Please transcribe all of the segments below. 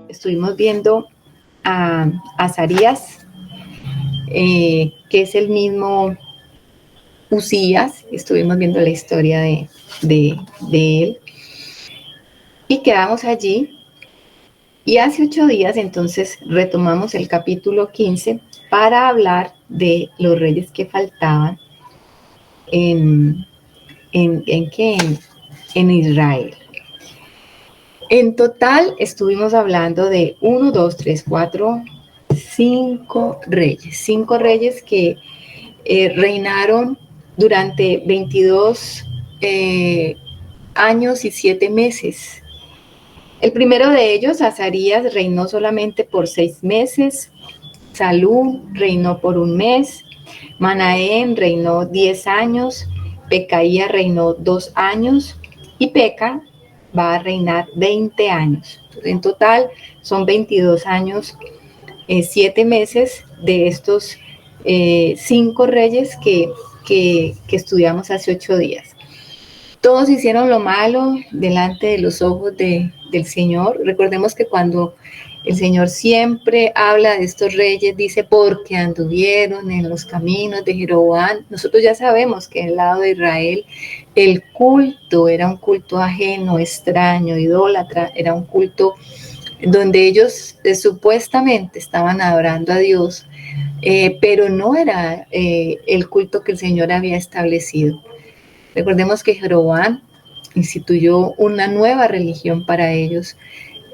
Estuvimos viendo a Azarías, que es el mismo Usías. Estuvimos viendo la historia de él y quedamos allí. Y hace 8 días entonces retomamos el capítulo 15 para hablar de los reyes que faltaban en Israel. En total estuvimos hablando de 1, 2, 3, 4, 5 reyes. 5 reyes que reinaron durante 22 años y 7 meses. El primero de ellos, Azarías, reinó solamente por 6 meses. Salum reinó por 1 mes. Manaén reinó 10 años. Pecaía reinó 2 años. Y Peca va a reinar 20 años. En total son 22 años, 7 meses de estos 5 reyes que estudiamos hace 8 días. Todos hicieron lo malo delante de los ojos del Señor. Recordemos que cuando el Señor siempre habla de estos reyes, dice, porque anduvieron en los caminos de Jeroboam. Nosotros ya sabemos que en el lado de Israel el culto era un culto ajeno, extraño, idólatra, era un culto donde ellos supuestamente estaban adorando a Dios, pero no era el culto que el Señor había establecido. Recordemos que Jeroboam instituyó una nueva religión para ellos,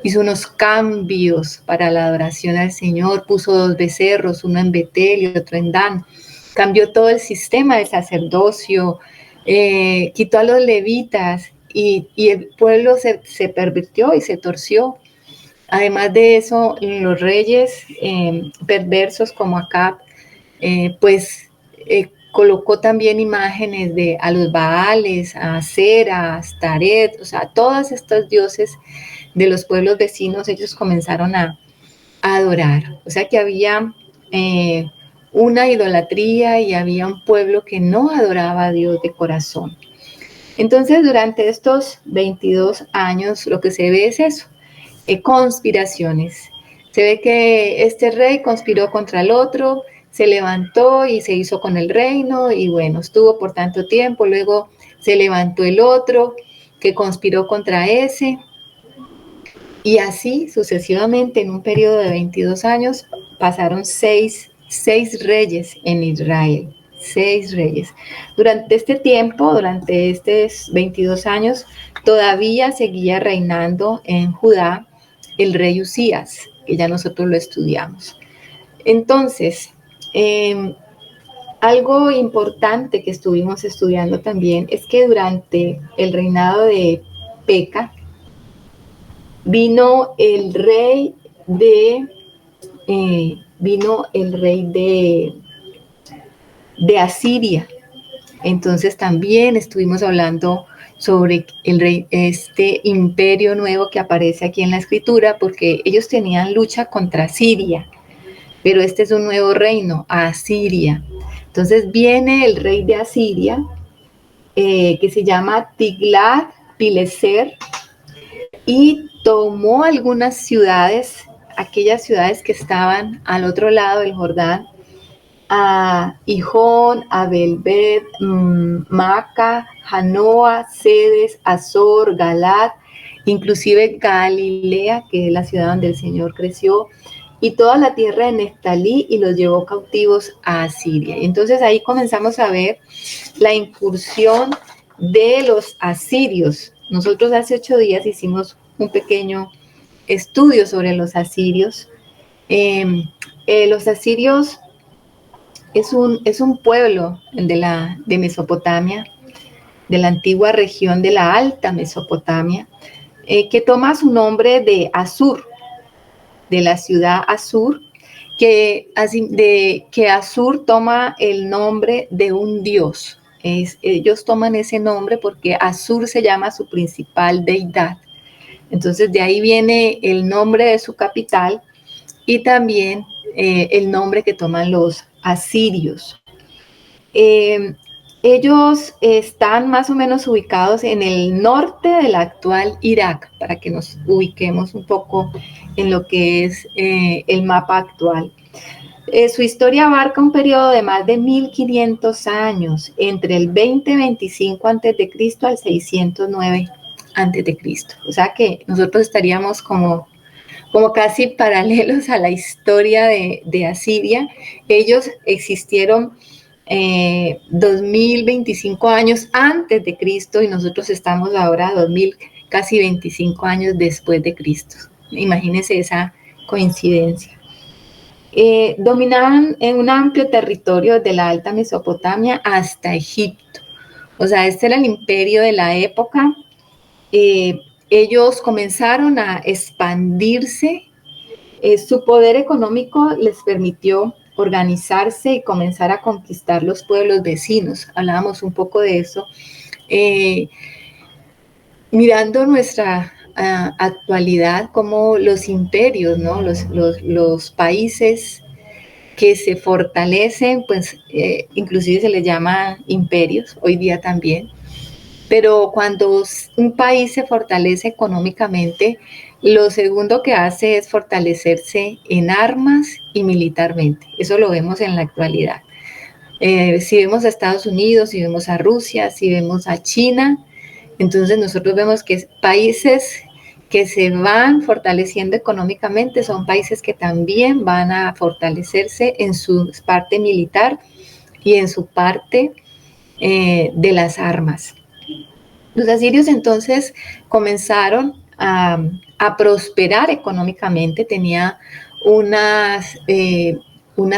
hizo unos cambios para la adoración al Señor, puso 2 becerros, uno en Betel y otro en Dan, cambió todo el sistema del sacerdocio, quitó a los levitas y el pueblo se pervirtió y se torció. Además de eso, los reyes perversos como Acab, pues colocó también imágenes a los Baales, a Asera, a Astaret, o sea, todos estos dioses de los pueblos vecinos, ellos comenzaron a adorar. O sea que había una idolatría y había un pueblo que no adoraba a Dios de corazón. Entonces, durante estos 22 años, lo que se ve es eso, conspiraciones. Se ve que este rey conspiró contra el otro, se levantó y se hizo con el reino y bueno, estuvo por tanto tiempo, luego se levantó el otro que conspiró contra ese y así sucesivamente en un periodo de 22 años pasaron seis reyes en Israel. 6 reyes. Durante este tiempo, durante estos 22 años, todavía seguía reinando en Judá el rey Usías, que ya nosotros lo estudiamos. Entonces, algo importante que estuvimos estudiando también es que durante el reinado de Peca vino el rey de Asiria. Entonces también estuvimos hablando sobre este imperio nuevo que aparece aquí en la escritura, porque ellos tenían lucha contra Siria, pero este es un nuevo reino, Asiria. Entonces viene el rey de Asiria, que se llama Tiglat-Pileser, y tomó algunas ciudades, aquellas ciudades que estaban al otro lado del Jordán, a Hijón, a Belbet, Maca, Janoa, Cedes, Azor, Galat, inclusive Galilea, que es la ciudad donde el Señor creció, y toda la tierra de Neftalí, y los llevó cautivos a Asiria. Y entonces ahí comenzamos a ver la incursión de los asirios. Nosotros hace 8 días hicimos un pequeño estudio sobre los asirios. Los asirios es un pueblo de Mesopotamia, de la antigua región de la Alta Mesopotamia, que toma su nombre de Asur, de la ciudad Asur, que Asur toma el nombre de un dios. Ellos toman ese nombre porque Asur se llama su principal deidad. Entonces de ahí viene el nombre de su capital y también el nombre que toman los asirios. Ellos están más o menos ubicados en el norte del actual Irak, para que nos ubiquemos un poco en lo que es el mapa actual. Su historia abarca un periodo de más de 1500 años, entre el 2025 a.C. al 609 a.C. O sea que nosotros estaríamos como casi paralelos a la historia de Asiria. Ellos existieron 2025 años antes de Cristo y nosotros estamos ahora 2000, casi 25 años después de Cristo. Imagínense esa coincidencia. Dominaban en un amplio territorio de la Alta Mesopotamia hasta Egipto. O sea, este era el imperio de la época. Ellos comenzaron a expandirse. Su poder económico les permitió organizarse y comenzar a conquistar los pueblos vecinos. Hablábamos un poco de eso. Mirando nuestra actualidad, como los imperios, ¿no? Los países que se fortalecen, pues inclusive se les llama imperios, hoy día también. Pero cuando un país se fortalece económicamente, lo segundo que hace es fortalecerse en armas y militarmente. Eso lo vemos en la actualidad. Si vemos a Estados Unidos, si vemos a Rusia, si vemos a China, entonces nosotros vemos que países que se van fortaleciendo económicamente son países que también van a fortalecerse en su parte militar y en su parte de las armas. Los asirios entonces comenzaron a prosperar económicamente, tenía una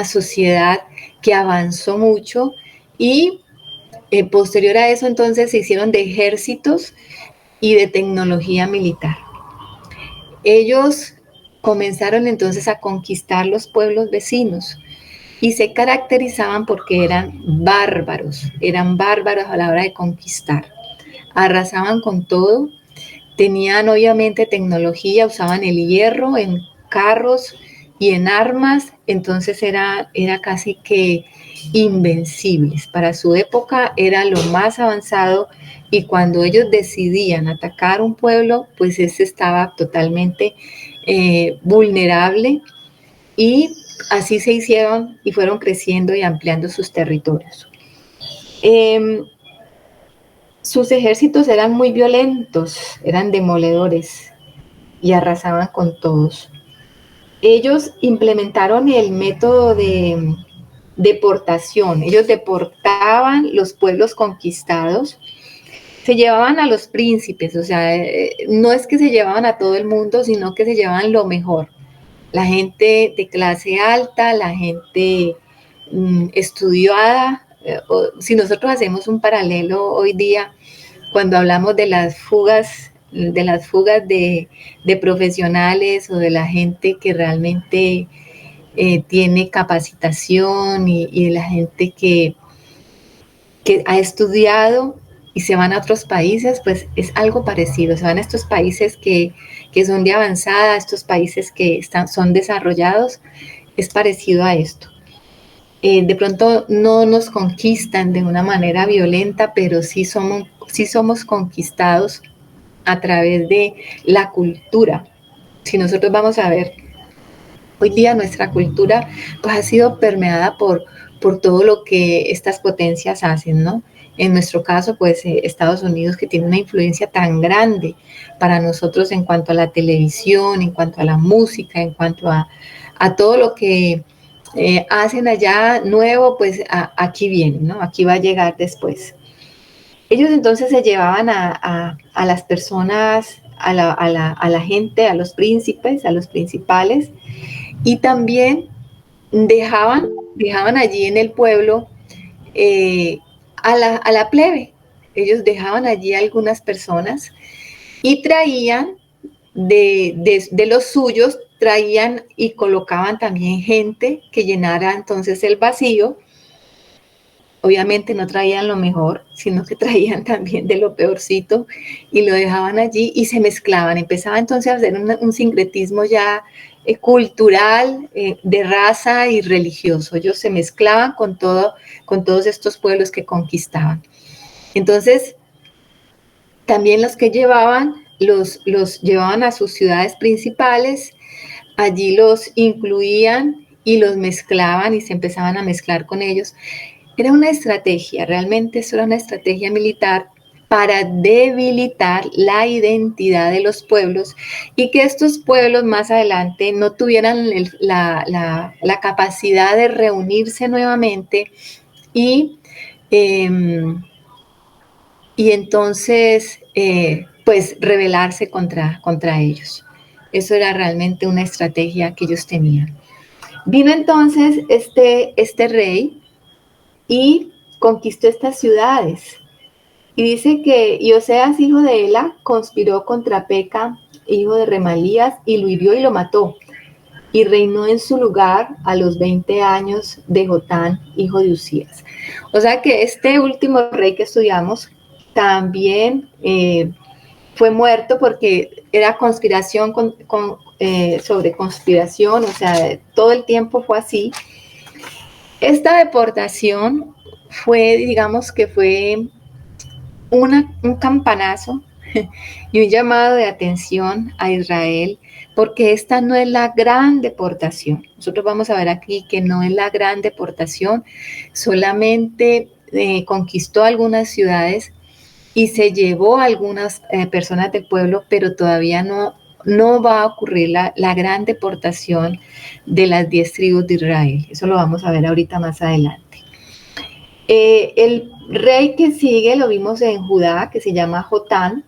sociedad que avanzó mucho y posterior a eso entonces se hicieron de ejércitos y de tecnología militar. Ellos comenzaron entonces a conquistar los pueblos vecinos y se caracterizaban porque eran bárbaros a la hora de conquistar. Arrasaban con todo, tenían obviamente tecnología, usaban el hierro en carros y en armas, entonces era casi que invencibles. Para su época era lo más avanzado y cuando ellos decidían atacar un pueblo, pues ese estaba totalmente vulnerable y así se hicieron y fueron creciendo y ampliando sus territorios. Sus ejércitos eran muy violentos, eran demoledores y arrasaban con todos. Ellos implementaron el método de deportación. Ellos deportaban los pueblos conquistados, se llevaban a los príncipes, o sea, no es que se llevaban a todo el mundo, sino que se llevaban lo mejor. La gente de clase alta, la gente estudiada. Si nosotros hacemos un paralelo hoy día, cuando hablamos de las fugas de profesionales o de la gente que realmente tiene capacitación y la gente que ha estudiado y se van a otros países, pues es algo parecido. Se van a estos países que son de avanzada, estos países que son desarrollados, es parecido a esto. De pronto no nos conquistan de una manera violenta, pero sí somos conquistados a través de la cultura. Si nosotros vamos a ver, hoy día nuestra cultura pues ha sido permeada por todo lo que estas potencias hacen, ¿no? En nuestro caso, pues Estados Unidos, que tiene una influencia tan grande para nosotros en cuanto a la televisión, en cuanto a la música, en cuanto a todo lo que hacen allá nuevo, pues aquí viene, ¿no? Aquí va a llegar después. Ellos entonces se llevaban a las personas, a la gente, a los príncipes, a los principales, y también dejaban allí en el pueblo a la plebe. Ellos dejaban allí a algunas personas y traían de los suyos, traían y colocaban también gente que llenara entonces el vacío. Obviamente no traían lo mejor, sino que traían también de lo peorcito y lo dejaban allí y se mezclaban. Empezaba entonces a hacer un sincretismo ya cultural, de raza y religioso. Ellos se mezclaban con todos estos pueblos que conquistaban. Entonces, también los que los llevaban a sus ciudades principales, allí los incluían y los mezclaban y se empezaban a mezclar con ellos. Era una estrategia, realmente eso era una estrategia militar para debilitar la identidad de los pueblos y que estos pueblos más adelante no tuvieran la capacidad de reunirse nuevamente y, eh, y entonces pues rebelarse contra ellos. Eso era realmente una estrategia que ellos tenían. Vino entonces este rey y conquistó estas ciudades. Y dice que Oseas, hijo de Ela, conspiró contra Peca, hijo de Remalías, y lo hirió y lo mató. Y reinó en su lugar a los 20 años de Jotán, hijo de Usías. O sea que este último rey que estudiamos también fue muerto porque era conspiración sobre conspiración, o sea, todo el tiempo fue así. Esta deportación fue, digamos que fue un campanazo y un llamado de atención a Israel, porque esta no es la gran deportación. Nosotros vamos a ver aquí que no es la gran deportación, solamente conquistó algunas ciudades y se llevó a algunas personas del pueblo, pero todavía no va a ocurrir la gran deportación de las 10 tribus de Israel. Eso lo vamos a ver ahorita más adelante. El rey que sigue lo vimos en Judá, que se llama Jotán,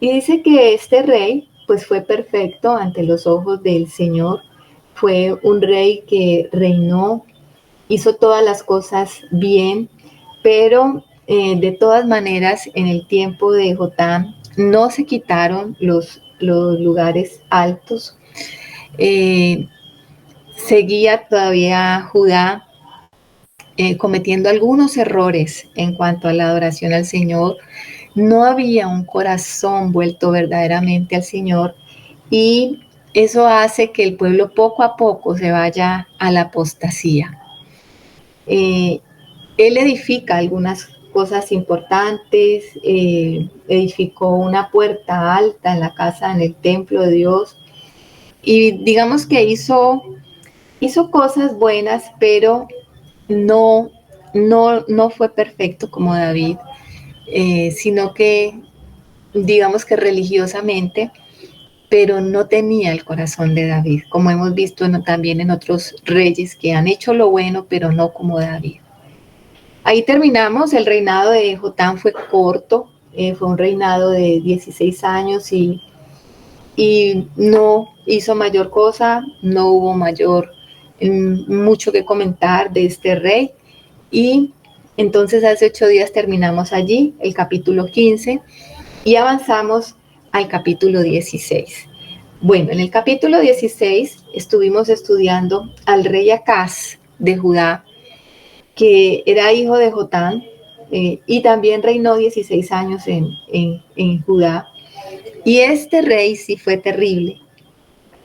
y dice que este rey pues fue perfecto ante los ojos del Señor, fue un rey que reinó, hizo todas las cosas bien, pero de todas maneras en el tiempo de Jotán no se quitaron los lugares altos, seguía todavía Judá cometiendo algunos errores en cuanto a la adoración al Señor. No había un corazón vuelto verdaderamente al Señor y eso hace que el pueblo poco a poco se vaya a la apostasía. Él edifica algunas cosas importantes, edificó una puerta alta en la casa, en el templo de Dios, y digamos que hizo cosas buenas, pero no fue perfecto como David, sino que digamos que religiosamente, pero no tenía el corazón de David, como hemos visto también en otros reyes que han hecho lo bueno, pero no como David. Ahí terminamos, el reinado de Jotán fue corto, fue un reinado de 16 años y no hizo mayor cosa, no hubo mucho que comentar de este rey. Y entonces hace 8 días terminamos allí el capítulo 15 y avanzamos al capítulo 16. Bueno, en el capítulo 16 estuvimos estudiando al rey Acaz de Judá, que era hijo de Jotán, y también reinó 16 años en Judá. Y este rey sí fue terrible,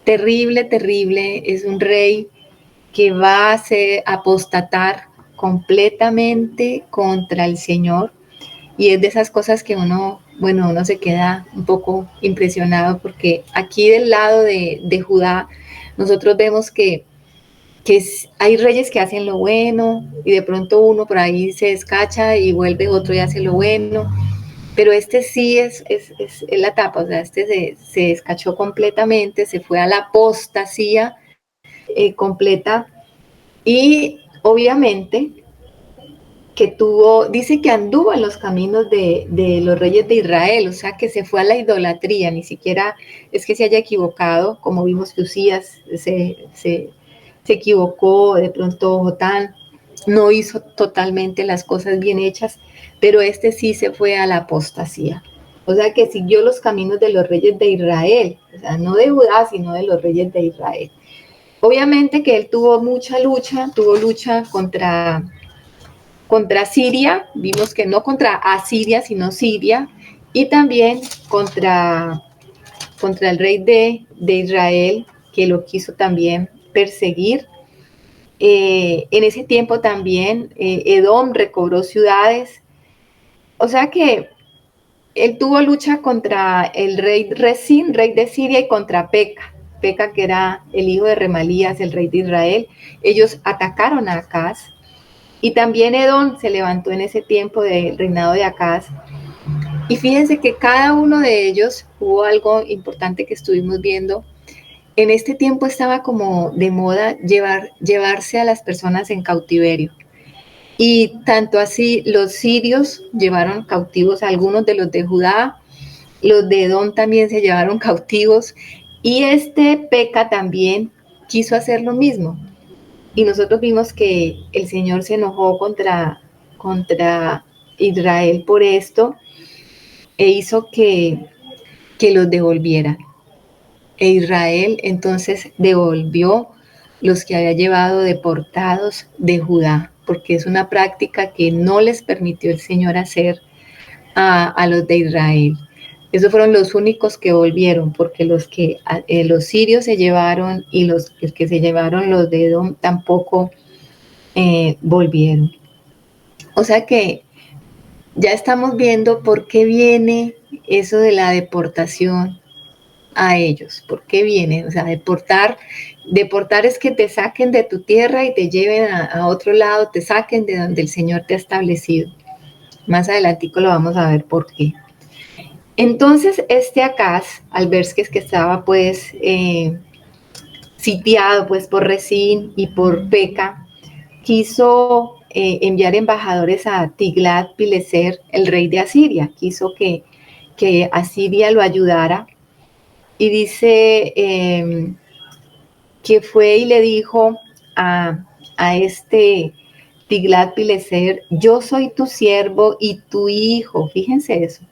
terrible, terrible. Es un rey que va a apostatar completamente contra el Señor. Y es de esas cosas que uno se queda un poco impresionado porque aquí del lado de Judá nosotros vemos que hay reyes que hacen lo bueno y de pronto uno por ahí se descacha y vuelve otro y hace lo bueno, pero este sí es la tapa, o sea, este se descachó completamente, se fue a la apostasía completa y obviamente que dice que anduvo en los caminos de los reyes de Israel, o sea que se fue a la idolatría, ni siquiera es que se haya equivocado, como vimos que Usías se equivocó, de pronto Jotán no hizo totalmente las cosas bien hechas, pero este sí se fue a la apostasía, o sea que siguió los caminos de los reyes de Israel, o sea, no de Judá, sino de los reyes de Israel. Obviamente que él tuvo lucha contra Siria, vimos que no contra Asiria, sino Siria, y también contra el rey de Israel, que lo quiso también perseguir. En ese tiempo también Edom recobró ciudades. O sea que él tuvo lucha contra el rey Resín, rey de Siria, y contra Peca. Peca, que era el hijo de Remalías, el rey de Israel. Ellos atacaron a Acaz. Y también Edom se levantó en ese tiempo del reinado de Acaz. Y fíjense que cada uno de ellos, hubo algo importante que estuvimos viendo. En este tiempo estaba como de moda llevarse a las personas en cautiverio. Y tanto así los sirios llevaron cautivos a algunos de los de Judá, los de Edom también se llevaron cautivos, y este Peca también quiso hacer lo mismo. Y nosotros vimos que el Señor se enojó contra Israel por esto e hizo que los devolviera. E Israel entonces devolvió los que había llevado deportados de Judá, porque es una práctica que no les permitió el Señor hacer a los de Israel. Esos fueron los únicos que volvieron, porque los sirios se llevaron y los que se llevaron los de Edom tampoco volvieron. O sea que ya estamos viendo por qué viene eso de la deportación a ellos. ¿Por qué viene? O sea, deportar es que te saquen de tu tierra y te lleven a otro lado, te saquen de donde el Señor te ha establecido. Más adelantico lo vamos a ver por qué. Entonces Acaz, al ver que estaba pues sitiado pues por Resín y por Peca, quiso enviar embajadores a Tiglat-Pileser, el rey de Asiria. Quiso que Asiria lo ayudara, y dice que fue y le dijo a este Tiglat-Pileser: yo soy tu siervo y tu hijo. Fíjense eso.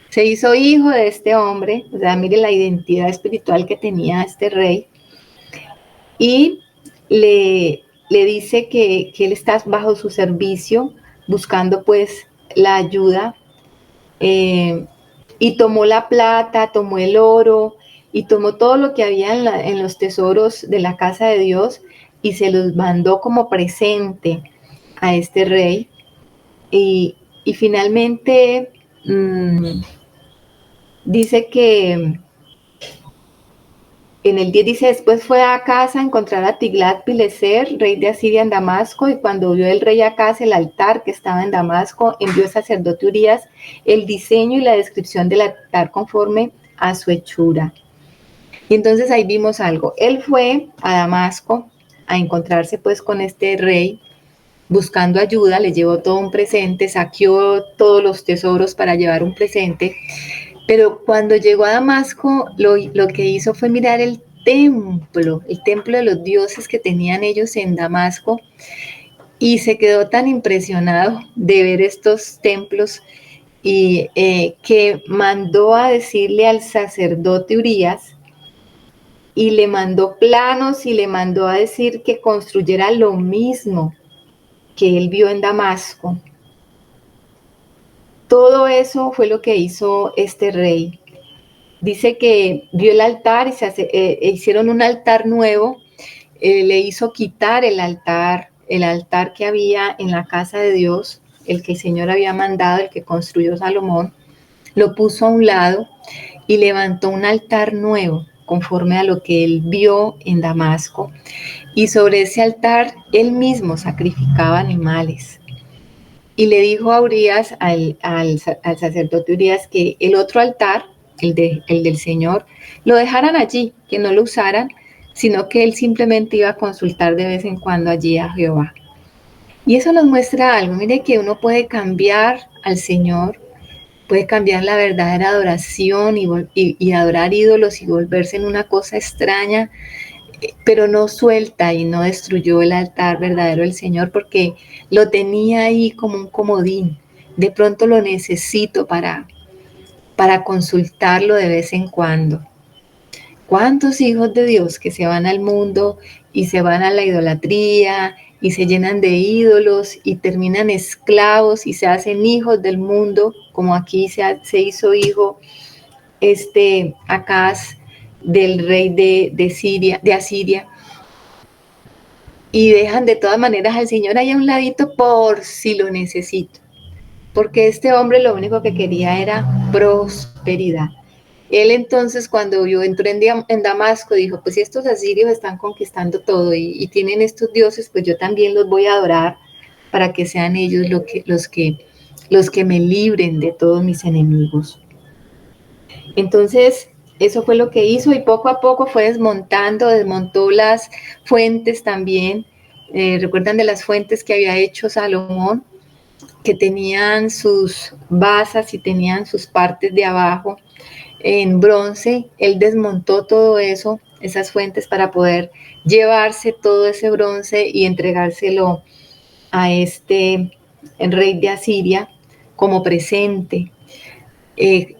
Se hizo hijo de este hombre. O sea, mire la identidad espiritual que tenía este rey. Y le dice que él está bajo su servicio, buscando pues la ayuda. Y tomó la plata, tomó el oro y tomó todo lo que había en los tesoros de la casa de Dios, y se los mandó como presente a este rey. Y finalmente dice que en el 10 dice: después fue a casa a encontrar a Tiglat-Pileser, rey de Asiria, en Damasco, y cuando vio el rey Acaz el altar que estaba en Damasco, envió al sacerdote Urías el diseño y la descripción del altar conforme a su hechura. Y entonces ahí vimos algo. Él fue a Damasco a encontrarse pues con este rey, buscando ayuda, le llevó todo un presente, saqueó todos los tesoros para llevar un presente. Pero cuando llegó a Damasco, lo que hizo fue mirar el templo de los dioses que tenían ellos en Damasco, y se quedó tan impresionado de ver estos templos y que mandó a decirle al sacerdote Urías, y le mandó planos y le mandó a decir que construyera lo mismo que él vio en Damasco. Todo eso fue lo que hizo este rey. Dice que vio el altar y hicieron un altar nuevo. Le hizo quitar el altar que había en la casa de Dios, el que el Señor había mandado, el que construyó Salomón. Lo puso a un lado y levantó un altar nuevo, conforme a lo que él vio en Damasco. Y sobre ese altar él mismo sacrificaba animales. Y le dijo a Urías, al sacerdote Urías, que el otro altar, el del Señor, lo dejaran allí, que no lo usaran, sino que él simplemente iba a consultar de vez en cuando allí a Jehová. Y eso nos muestra algo. Mire que uno puede cambiar al Señor, puede cambiar la verdadera adoración y adorar ídolos y volverse en una cosa extraña, pero no suelta y no destruyó el altar verdadero del Señor, porque lo tenía ahí como un comodín. De pronto lo necesito para consultarlo de vez en cuando. ¿Cuántos hijos de Dios que se van al mundo y se van a la idolatría y se llenan de ídolos y terminan esclavos y se hacen hijos del mundo, como aquí se hizo hijo Acaz, del rey de Asiria, y dejan de todas maneras al Señor ahí a un ladito por si lo necesito, porque este hombre lo único que quería era prosperidad. Él entonces cuando yo entré en Damasco dijo, pues si estos asirios están conquistando todo y tienen estos dioses, pues yo también los voy a adorar para que sean ellos los que me libren de todos mis enemigos. Entonces, eso fue lo que hizo y poco a poco fue desmontó las fuentes también. ¿Recuerdan de las fuentes que había hecho Salomón? Que tenían sus basas y tenían sus partes de abajo en bronce. Él desmontó todo eso, esas fuentes, para poder llevarse todo ese bronce y entregárselo a este rey de Asiria como presente.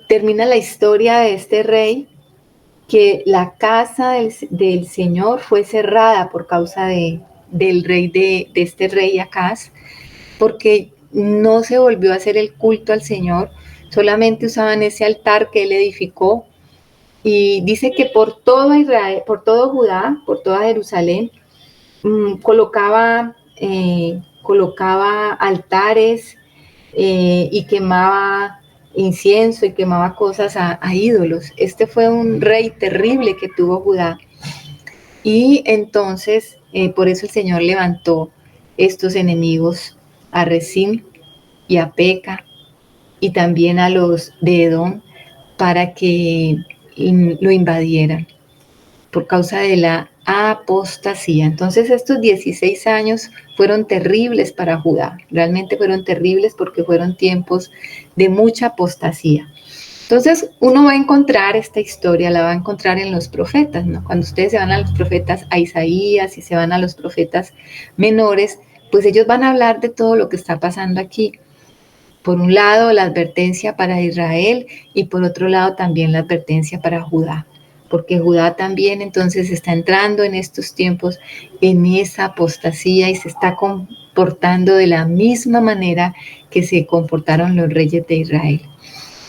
Termina la historia de este rey que la casa del Señor fue cerrada por causa del rey de este rey Acaz, porque no se volvió a hacer el culto al Señor, solamente usaban ese altar que él edificó, y dice que por todo Israel, por todo Judá, por toda Jerusalén, colocaba altares, y quemaba incienso y quemaba cosas a ídolos. Este fue un rey terrible que tuvo Judá. Y entonces, por eso el Señor levantó estos enemigos a Rezín y a Peca y también a los de Edom para que lo invadieran por causa de la apostasía. Entonces estos 16 años fueron terribles para Judá, realmente fueron terribles porque fueron tiempos de mucha apostasía. Entonces uno va a encontrar esta historia, la va a encontrar en los profetas, ¿no? Cuando ustedes se van a los profetas, a Isaías, y se van a los profetas menores, pues ellos van a hablar de todo lo que está pasando aquí. Por un lado, la advertencia para Israel y por otro lado también la advertencia para Judá, porque Judá también entonces está entrando en estos tiempos en esa apostasía y se está comportando de la misma manera que se comportaron los reyes de Israel.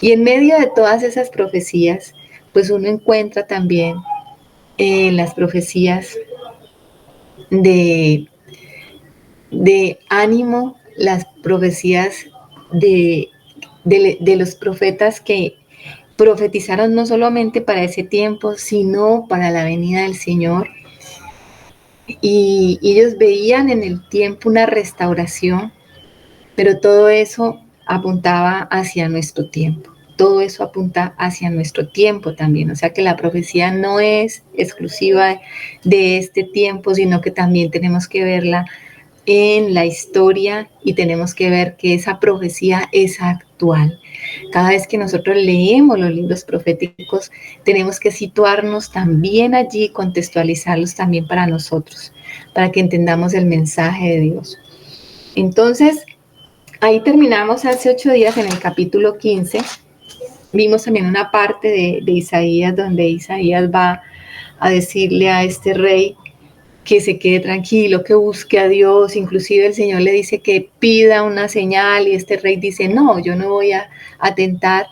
Y en medio de todas esas profecías, pues uno encuentra también las profecías de, de ánimo, las profecías de los profetas que profetizaron no solamente para ese tiempo, sino para la venida del Señor. Y ellos veían en el tiempo una restauración, pero todo eso apuntaba hacia nuestro tiempo. Todo eso apunta hacia nuestro tiempo también. O sea que la profecía no es exclusiva de este tiempo, sino que también tenemos que verla en la historia y tenemos que ver que esa profecía es actual. Cada vez que nosotros leemos los libros proféticos, tenemos que situarnos también allí, contextualizarlos también para nosotros, para que entendamos el mensaje de Dios. Entonces, ahí terminamos hace 8 días en el capítulo 15. Vimos también una parte de Isaías, donde Isaías va a decirle a este rey que se quede tranquilo, que busque a Dios. Inclusive el Señor le dice que pida una señal y este rey dice, no, yo no voy a atentar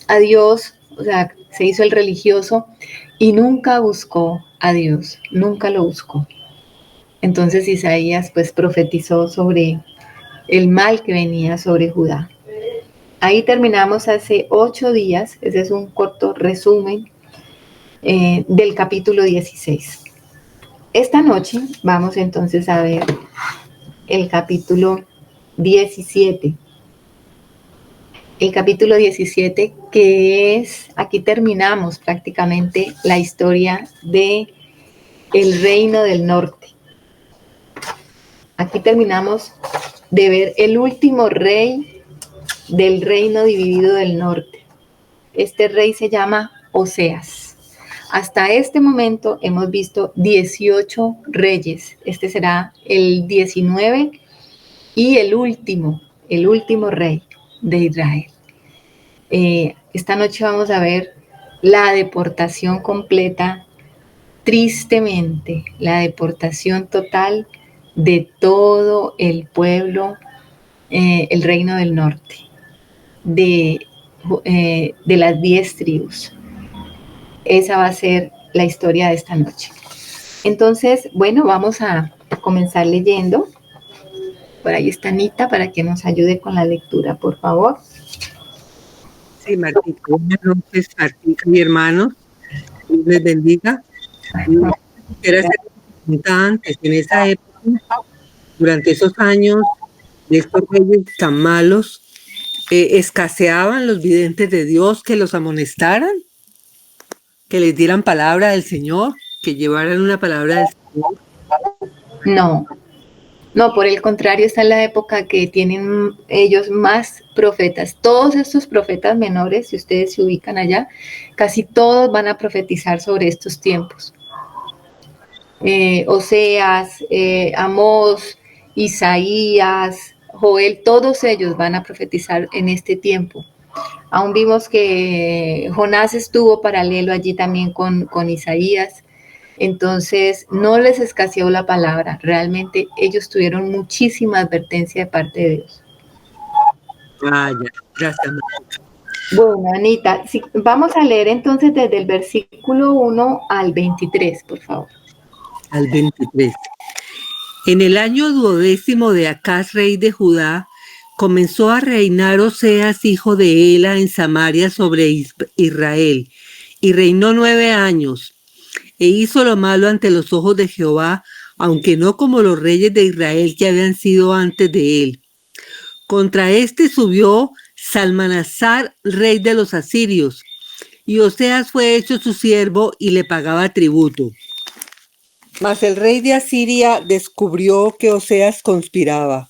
a Dios. O sea, se hizo el religioso y nunca buscó a Dios, nunca lo buscó. Entonces Isaías pues profetizó sobre el mal que venía sobre Judá. Ahí terminamos hace 8 días, ese es un corto resumen del capítulo 16. Esta noche vamos entonces a ver el capítulo 17. El capítulo 17 que es, aquí terminamos prácticamente la historia de el reino del norte. Aquí terminamos de ver el último rey del reino dividido del norte. Este rey se llama Oseas. Hasta este momento hemos visto 18 reyes. Este será el 19 y el último rey de Israel. Esta noche vamos a ver la deportación completa, tristemente, la deportación total de todo el pueblo, el reino del norte, de las 10 tribus. Esa va a ser la historia de esta noche. Entonces, bueno, vamos a comenzar leyendo. Por ahí está Anita para que nos ayude con la lectura, por favor. Sí, Martita. Buenas noches, Martita y hermanos. Dios les bendiga. Y quisiera hacer una pregunta antes. En esa época, durante esos años de estos reyes tan malos, ¿escaseaban los videntes de Dios que los amonestaran? ¿Que les dieran palabra del Señor? ¿Que llevaran una palabra del Señor? No, no, por el contrario, está en la época que tienen ellos más profetas. Todos estos profetas menores, si ustedes se ubican allá, casi todos van a profetizar sobre estos tiempos. Oseas, Amós, Isaías, Joel, todos ellos van a profetizar en este tiempo. Aún vimos que Jonás estuvo paralelo allí también con Isaías. Entonces, no les escaseó la palabra. Realmente ellos tuvieron muchísima advertencia de parte de Dios. Ah, ya. Gracias, Martita. Bueno, Anita, sí, vamos a leer entonces desde el versículo 1 al 23, por favor. Al 23. En el año 12 de Acaz, rey de Judá, comenzó a reinar Oseas, hijo de Ela, en Samaria sobre Israel, y reinó 9 años, e hizo lo malo ante los ojos de Jehová, aunque no como los reyes de Israel que habían sido antes de él. Contra este subió Salmanasar, rey de los asirios, y Oseas fue hecho su siervo y le pagaba tributo. Mas el rey de Asiria descubrió que Oseas conspiraba,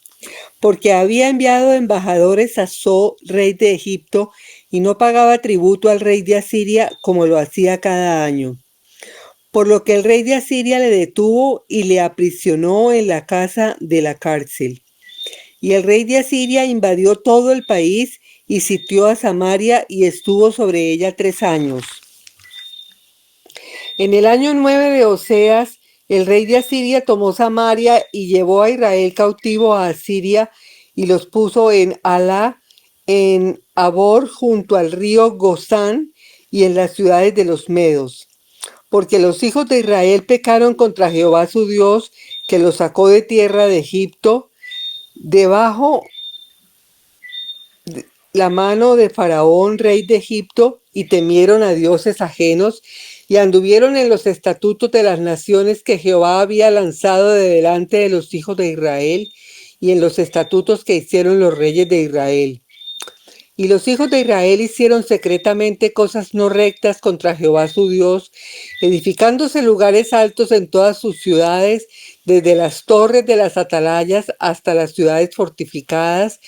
porque había enviado embajadores a So, rey de Egipto, y no pagaba tributo al rey de Asiria como lo hacía cada año. Por lo que el rey de Asiria le detuvo y le aprisionó en la casa de la cárcel. Y el rey de Asiria invadió todo el país y sitió a Samaria y estuvo sobre ella 3 años. En el año 9 de Oseas, el rey de Asiria tomó Samaria y llevó a Israel cautivo a Asiria y los puso en Alá, en Abor, junto al río Gozán y en las ciudades de los Medos. Porque los hijos de Israel pecaron contra Jehová su Dios, que los sacó de tierra de Egipto, debajo de la mano de Faraón, rey de Egipto, y temieron a dioses ajenos, y anduvieron en los estatutos de las naciones que Jehová había lanzado de delante de los hijos de Israel, y en los estatutos que hicieron los reyes de Israel. Y los hijos de Israel hicieron secretamente cosas no rectas contra Jehová su Dios, edificándose lugares altos en todas sus ciudades, desde las torres de las atalayas hasta las ciudades fortificadas,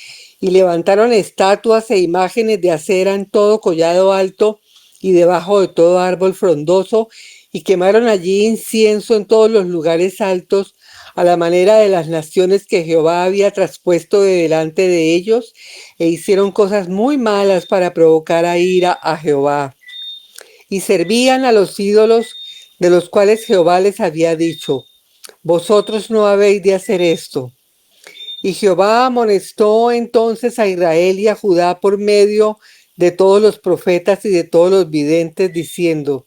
y levantaron estatuas e imágenes de acera en todo collado alto y debajo de todo árbol frondoso, y quemaron allí incienso en todos los lugares altos, a la manera de las naciones que Jehová había traspuesto de delante de ellos, e hicieron cosas muy malas para provocar a ira a Jehová. Y servían a los ídolos de los cuales Jehová les había dicho: vosotros no habéis de hacer esto. Y Jehová amonestó entonces a Israel y a Judá por medio de todos los profetas y de todos los videntes, diciendo: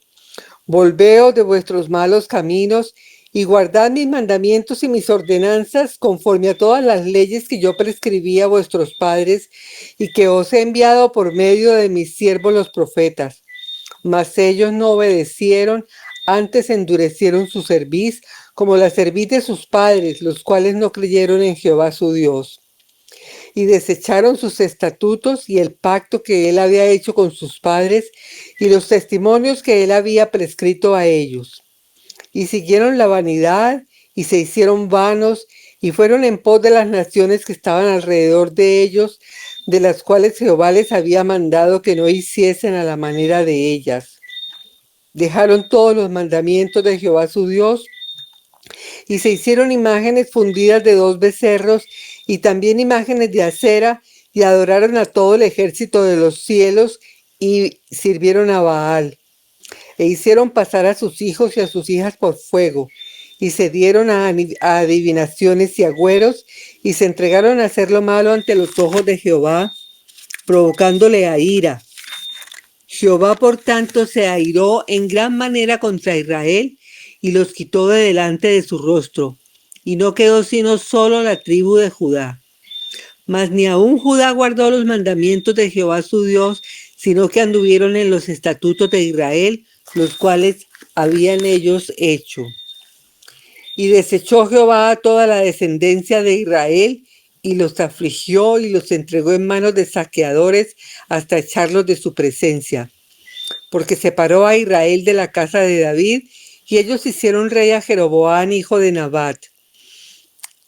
volveos de vuestros malos caminos y guardad mis mandamientos y mis ordenanzas conforme a todas las leyes que yo prescribí a vuestros padres y que os he enviado por medio de mis siervos los profetas. Mas ellos no obedecieron, antes endurecieron su cerviz, como la cerviz de sus padres, los cuales no creyeron en Jehová su Dios. Y desecharon sus estatutos y el pacto que él había hecho con sus padres y los testimonios que él había prescrito a ellos. Y siguieron la vanidad y se hicieron vanos y fueron en pos de las naciones que estaban alrededor de ellos, de las cuales Jehová les había mandado que no hiciesen a la manera de ellas. Dejaron todos los mandamientos de Jehová su Dios y se hicieron imágenes fundidas de 2 becerros y también imágenes de acera, y adoraron a todo el ejército de los cielos y sirvieron a Baal. E hicieron pasar a sus hijos y a sus hijas por fuego, y se dieron a adivinaciones y agüeros, y se entregaron a hacer lo malo ante los ojos de Jehová, provocándole a ira. Jehová, por tanto, se airó en gran manera contra Israel y los quitó de delante de su rostro, y no quedó sino solo la tribu de Judá. Mas ni aun Judá guardó los mandamientos de Jehová su Dios, sino que anduvieron en los estatutos de Israel, los cuales habían ellos hecho. Y desechó Jehová a toda la descendencia de Israel, y los afligió y los entregó en manos de saqueadores hasta echarlos de su presencia. Porque separó a Israel de la casa de David, y ellos hicieron rey a Jeroboam, hijo de Nabat.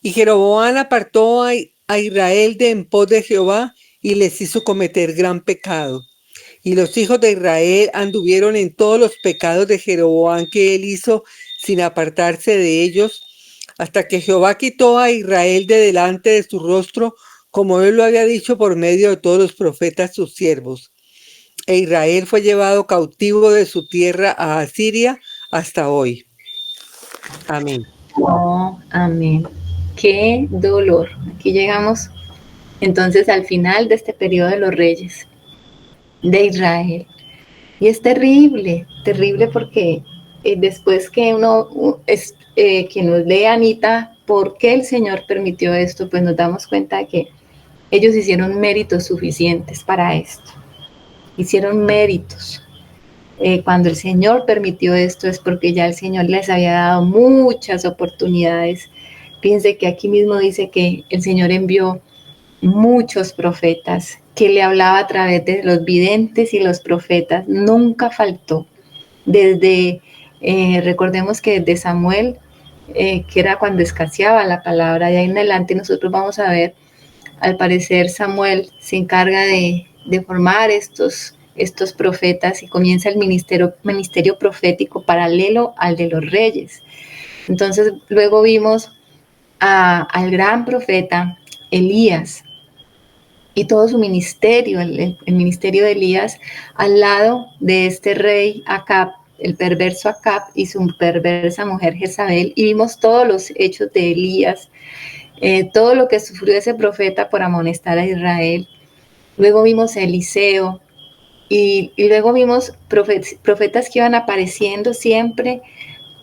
Y Jeroboam apartó a Israel de en pos de Jehová, y les hizo cometer gran pecado. Y los hijos de Israel anduvieron en todos los pecados de Jeroboam que él hizo, sin apartarse de ellos, hasta que Jehová quitó a Israel de delante de su rostro, como él lo había dicho por medio de todos los profetas sus siervos. E Israel fue llevado cautivo de su tierra a Asiria hasta hoy. Amén. Oh, amén. Qué dolor. Aquí llegamos entonces al final de este periodo de los reyes de Israel. Y es terrible, terrible porque después que que nos lee Anita, ¿por qué el Señor permitió esto? Pues nos damos cuenta de que ellos hicieron méritos suficientes para esto. Hicieron méritos. Cuando el Señor permitió esto es porque ya el Señor les había dado muchas oportunidades. Fíjense que aquí mismo dice que el Señor envió muchos profetas, que le hablaba a través de los videntes y los profetas, nunca faltó. Desde, recordemos que desde Samuel, que era cuando escaseaba la palabra, de ahí en adelante nosotros vamos a ver, al parecer Samuel se encarga de formar estos profetas y comienza el ministerio profético paralelo al de los reyes. Entonces luego vimos al gran profeta Elías, y todo su ministerio, el ministerio de Elías, al lado de este rey Acab, el perverso Acab y su perversa mujer Jezabel, y vimos todos los hechos de Elías, todo lo que sufrió ese profeta por amonestar a Israel. Luego vimos a Eliseo, y luego vimos profetas que iban apareciendo siempre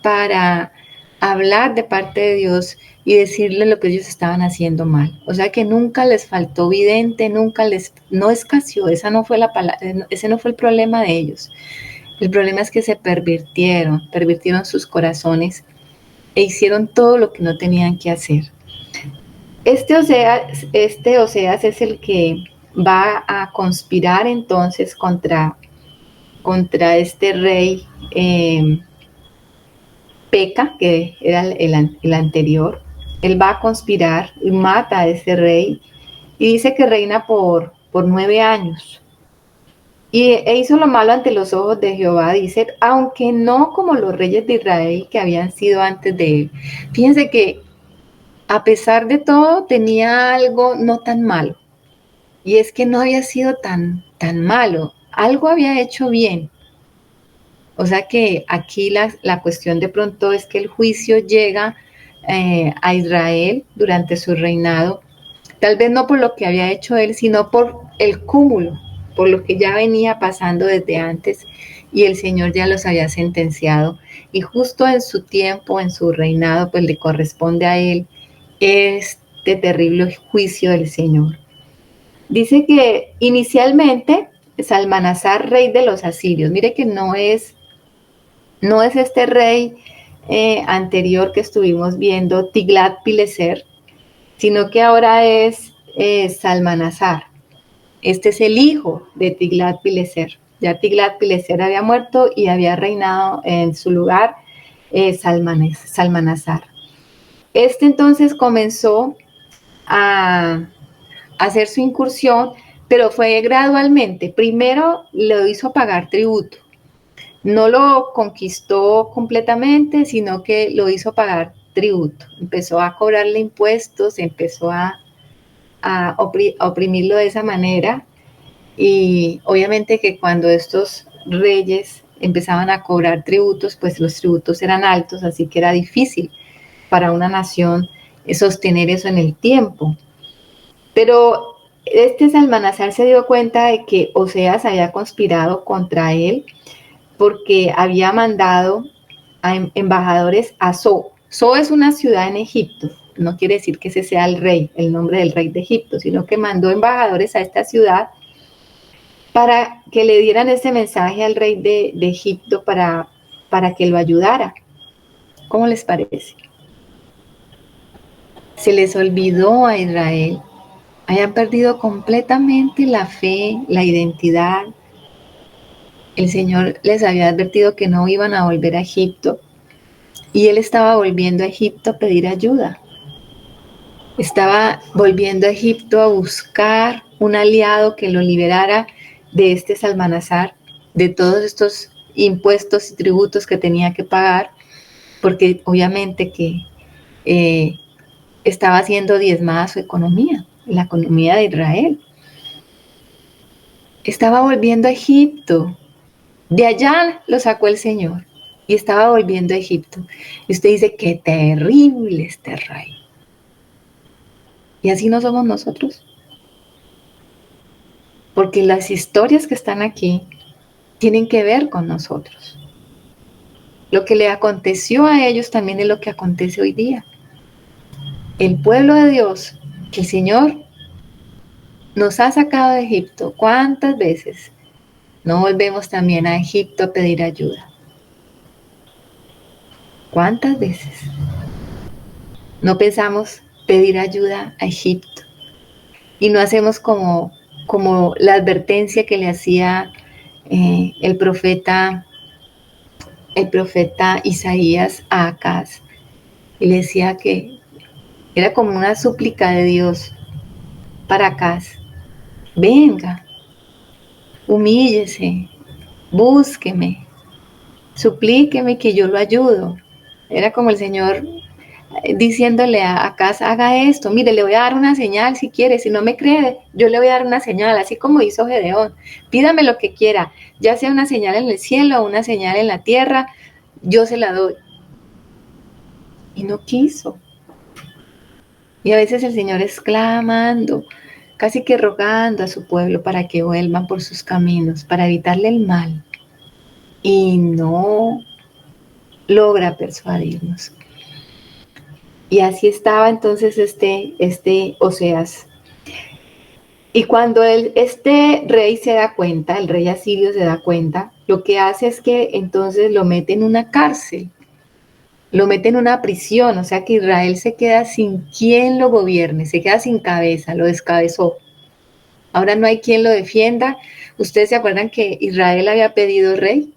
para hablar de parte de Dios y decirle lo que ellos estaban haciendo mal. O sea que nunca les faltó vidente, no escaseó, esa no fue la palabra, ese no fue el problema de ellos. El problema es que se pervirtieron sus corazones e hicieron todo lo que no tenían que hacer. Este Oseas es el que va a conspirar entonces contra este rey Peca, que era el anterior. Él va a conspirar y mata a ese rey y dice que reina por 9 años. E hizo lo malo ante los ojos de Jehová, dice, aunque no como los reyes de Israel que habían sido antes de él. Fíjense que a pesar de todo tenía algo no tan malo. Y es que no había sido tan malo. Algo había hecho bien. O sea que aquí la cuestión de pronto es que el juicio llega a Israel durante su reinado, tal vez no por lo que había hecho él, sino por el cúmulo, por lo que ya venía pasando desde antes y el Señor ya los había sentenciado. Y justo en su tiempo, en su reinado, pues le corresponde a él este terrible juicio del Señor. Dice que inicialmente Salmanasar, rey de los asirios, mire que no es este rey anterior que estuvimos viendo, Tiglat-Pileser, sino que ahora es Salmanasar. Este es el hijo de Tiglat-Pileser. Ya Tiglat-Pileser había muerto y había reinado en su lugar Salmanasar. Este entonces comenzó a hacer su incursión, pero fue gradualmente. Primero lo hizo pagar tributo. No lo conquistó completamente, sino que lo hizo pagar tributo. Empezó a cobrarle impuestos, empezó a oprimirlo de esa manera. Y obviamente que cuando estos reyes empezaban a cobrar tributos, pues los tributos eran altos, así que era difícil para una nación sostener eso en el tiempo. Pero este Salmanasar se dio cuenta de que Oseas había conspirado contra él porque había mandado a embajadores a So. So es una ciudad en Egipto. No quiere decir que ese sea el rey, el nombre del rey de Egipto, sino que mandó embajadores a esta ciudad para que le dieran este mensaje al rey de Egipto para que lo ayudara. ¿Cómo les parece? Se les olvidó a Israel. Habían perdido completamente la fe, la identidad. El Señor les había advertido que no iban a volver a Egipto y él estaba volviendo a Egipto a pedir ayuda. Estaba volviendo a Egipto a buscar un aliado que lo liberara de este Salmanasar, de todos estos impuestos y tributos que tenía que pagar, porque obviamente que estaba siendo diezmada su economía, la economía de Israel. Estaba volviendo a Egipto. De allá lo sacó el Señor y estaba volviendo a Egipto. Y usted dice, qué terrible este rey. Y así no somos nosotros. Porque las historias que están aquí tienen que ver con nosotros. Lo que le aconteció a ellos también es lo que acontece hoy día. El pueblo de Dios, que el Señor nos ha sacado de Egipto, ¿cuántas veces no volvemos también a Egipto a pedir ayuda? ¿Cuántas veces no pensamos pedir ayuda a Egipto? Y no hacemos como la advertencia que le hacía el profeta Isaías a Acaz. Y le decía que era como una súplica de Dios para Acaz. Venga, humíllese, búsqueme, suplíqueme que yo lo ayudo. Era como el Señor diciéndole a Acaz, haga esto, mire, le voy a dar una señal si quiere, si no me cree, yo le voy a dar una señal, así como hizo Gedeón, pídame lo que quiera, ya sea una señal en el cielo o una señal en la tierra, yo se la doy. Y no quiso. Y a veces el Señor es clamando, casi que rogando a su pueblo para que vuelvan por sus caminos, para evitarle el mal. Y no logra persuadirnos. Y así estaba entonces este Oseas. Y cuando este rey se da cuenta, el rey asirio se da cuenta, lo que hace es que entonces lo mete en una cárcel, lo mete en una prisión, o sea que Israel se queda sin quien lo gobierne, se queda sin cabeza, lo descabezó. Ahora no hay quien lo defienda. ¿Ustedes se acuerdan que Israel había pedido rey?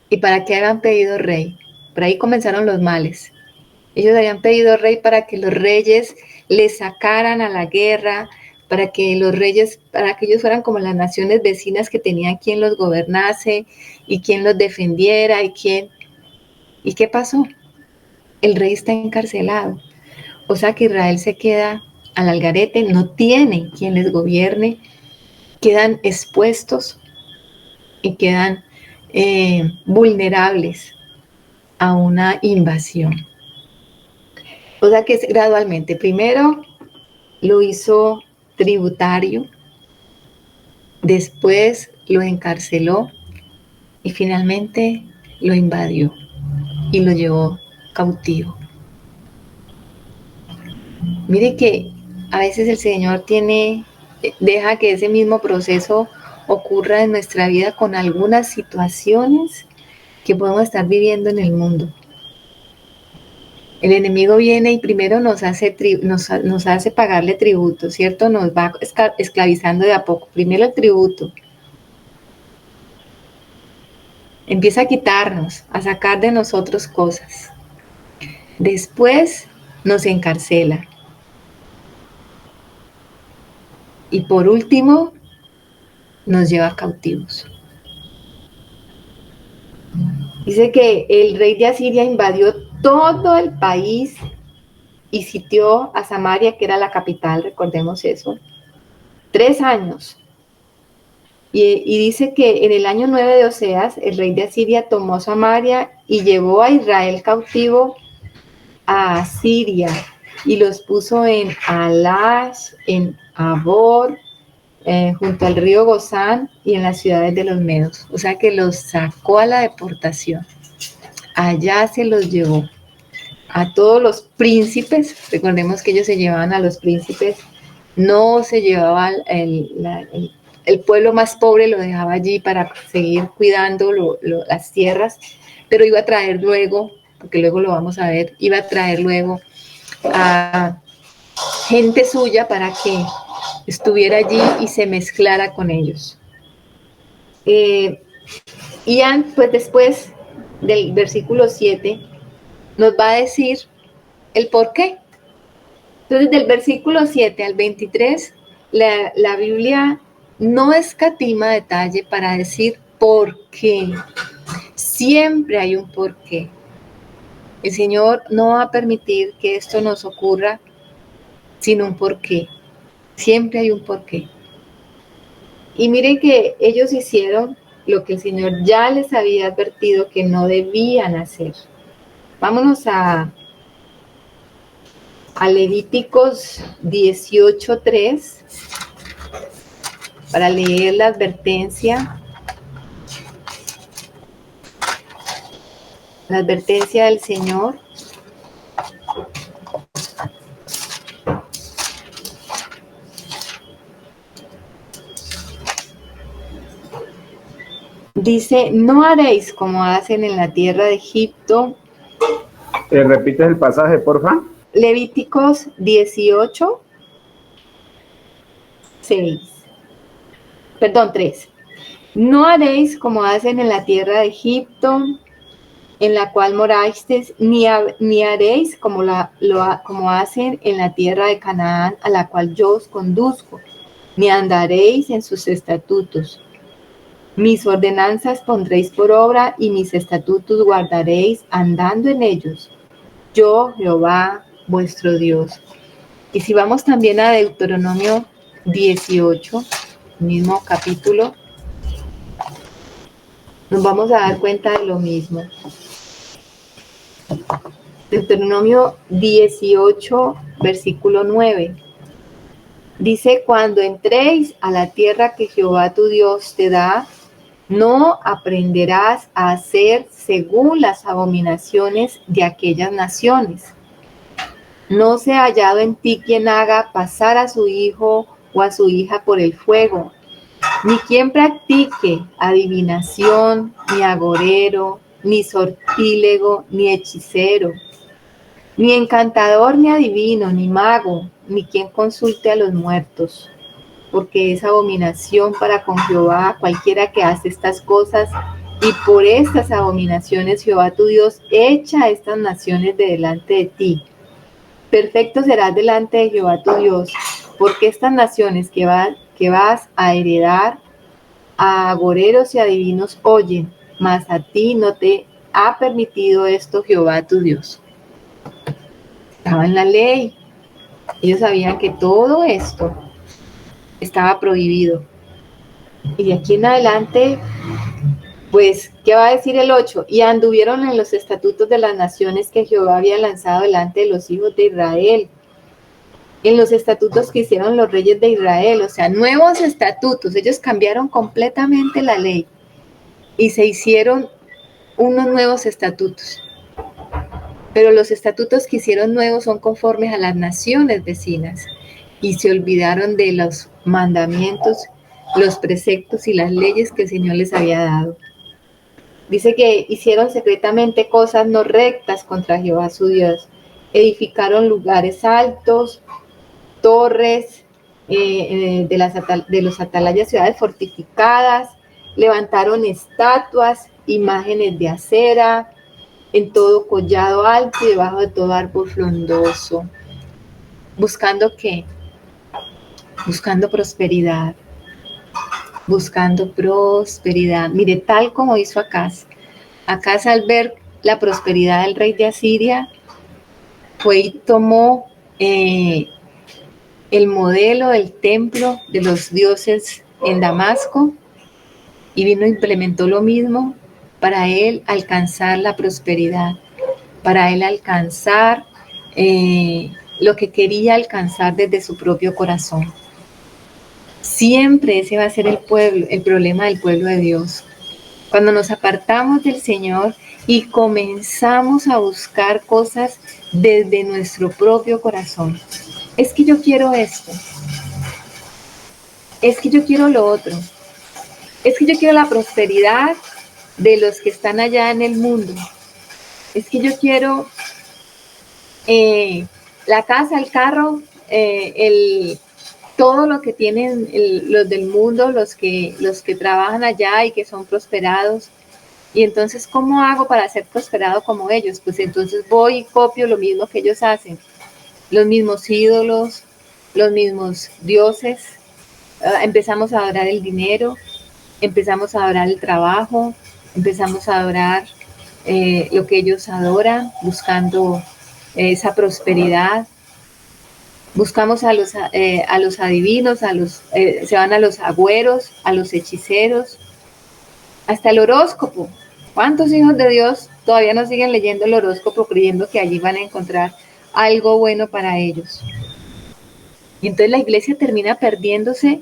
¿Y para qué habían pedido rey? Por ahí comenzaron los males. Ellos habían pedido rey para que los reyes les sacaran a la guerra, para que los reyes, para que ellos fueran como las naciones vecinas que tenían quien los gobernase y quien los defendiera y quién. ¿Y qué pasó? El rey está encarcelado. O sea que Israel se queda al algarete, no tiene quien les gobierne, quedan expuestos y quedan vulnerables a una invasión. O sea que es gradualmente. Primero lo hizo tributario, después lo encarceló y finalmente lo invadió y lo llevó cautivo. Mire que a veces el Señor deja que ese mismo proceso ocurra en nuestra vida con algunas situaciones que podemos estar viviendo en el mundo. El enemigo viene y primero nos hace pagarle tributo, ¿cierto? Nos va esclavizando de a poco. Primero el tributo. Empieza a quitarnos, a sacar de nosotros cosas. Después nos encarcela. Y por último, nos lleva cautivos. Dice que el rey de Asiria invadió todo el país y sitió a Samaria, que era la capital, recordemos eso, 3 años. Y dice que en el año 9 de Oseas, el rey de Asiria tomó Samaria y llevó a Israel cautivo a Asiria. y los puso en Alash, en Abor, junto al río Gozán y en las ciudades de los medos. O sea que los sacó a la deportación. Allá se los llevó a todos los príncipes. Recordemos que ellos se llevaban a los príncipes, no se llevaba el pueblo más pobre, lo dejaba allí para seguir cuidando las tierras, pero iba a traer luego, porque luego lo vamos a ver, iba a traer luego a gente suya para que estuviera allí y se mezclara con ellos. Y pues después del versículo 7 nos va a decir el por qué. Entonces, del versículo 7 al 23, la Biblia no escatima detalle para decir por qué. Siempre hay un por qué. El Señor no va a permitir que esto nos ocurra sin un por qué. Siempre hay un por qué. Y miren que ellos hicieron lo que el Señor ya les había advertido que no debían hacer. Vámonos a Levíticos 18:3 para leer la advertencia del Señor. Dice, no haréis como hacen en la tierra de Egipto. ¿Repites el pasaje, porfa? Levíticos 3. No haréis como hacen en la tierra de Egipto, en la cual morasteis, ni haréis como hacen en la tierra de Canaán, a la cual yo os conduzco, ni andaréis en sus estatutos. Mis ordenanzas pondréis por obra, y mis estatutos guardaréis andando en ellos. Yo, Jehová, vuestro Dios. Y si vamos también a Deuteronomio 18, mismo capítulo, nos vamos a dar cuenta de lo mismo. Deuteronomio 18, versículo 9. Dice, cuando entréis a la tierra que Jehová tu Dios te da, no aprenderás a hacer según las abominaciones de aquellas naciones. No se ha hallado en ti quien haga pasar a su hijo o a su hija por el fuego, ni quien practique adivinación, ni agorero, ni sortílego, ni hechicero, ni encantador, ni adivino, ni mago, ni quien consulte a los muertos, porque es abominación para con Jehová cualquiera que hace estas cosas, y por estas abominaciones Jehová tu Dios echa a estas naciones de delante de ti. Perfecto serás delante de Jehová tu Dios, porque estas naciones que vas a heredar a agoreros y adivinos oyen, mas a ti no te ha permitido esto Jehová tu Dios. Estaba en la ley. Ellos sabían que todo esto estaba prohibido. Y de aquí en adelante, pues, ¿qué va a decir el 8? Y anduvieron en los estatutos de las naciones que Jehová había lanzado delante de los hijos de Israel, en los estatutos que hicieron los reyes de Israel, o sea, nuevos estatutos. Ellos cambiaron completamente la ley y se hicieron unos nuevos estatutos. Pero los estatutos que hicieron nuevos son conformes a las naciones vecinas y se olvidaron de los mandamientos, los preceptos y las leyes que el Señor les había dado. Dice que hicieron secretamente cosas no rectas contra Jehová su Dios. Edificaron lugares altos, torres de los atalayas, ciudades fortificadas, levantaron estatuas, imágenes de acera, en todo collado alto y debajo de todo árbol frondoso. ¿Buscando qué? Buscando prosperidad. Buscando prosperidad. Mire, tal como hizo Acaz. Acaz, al ver la prosperidad del rey de Asiria, fue y tomó el modelo del templo de los dioses en Damasco y vino e implementó lo mismo para él alcanzar la prosperidad, para él alcanzar lo que quería alcanzar desde su propio corazón. Siempre ese va a ser el problema del pueblo de Dios. Cuando nos apartamos del Señor y comenzamos a buscar cosas desde nuestro propio corazón. Es que yo quiero esto. Es que yo quiero lo otro. Es que yo quiero la prosperidad de los que están allá en el mundo. Es que yo quiero la casa, el carro, todo lo que tienen los del mundo, los que trabajan allá y que son prosperados. Y entonces, ¿cómo hago para ser prosperado como ellos? Pues entonces voy y copio lo mismo que ellos hacen. Los mismos ídolos, los mismos dioses. Empezamos a adorar el dinero, empezamos a adorar el trabajo, empezamos a adorar lo que ellos adoran, buscando esa prosperidad. Buscamos a los adivinos, se van a los agüeros, a los hechiceros, hasta el horóscopo. ¿Cuántos hijos de Dios todavía no siguen leyendo el horóscopo creyendo que allí van a encontrar algo bueno para ellos? Y entonces la iglesia termina perdiéndose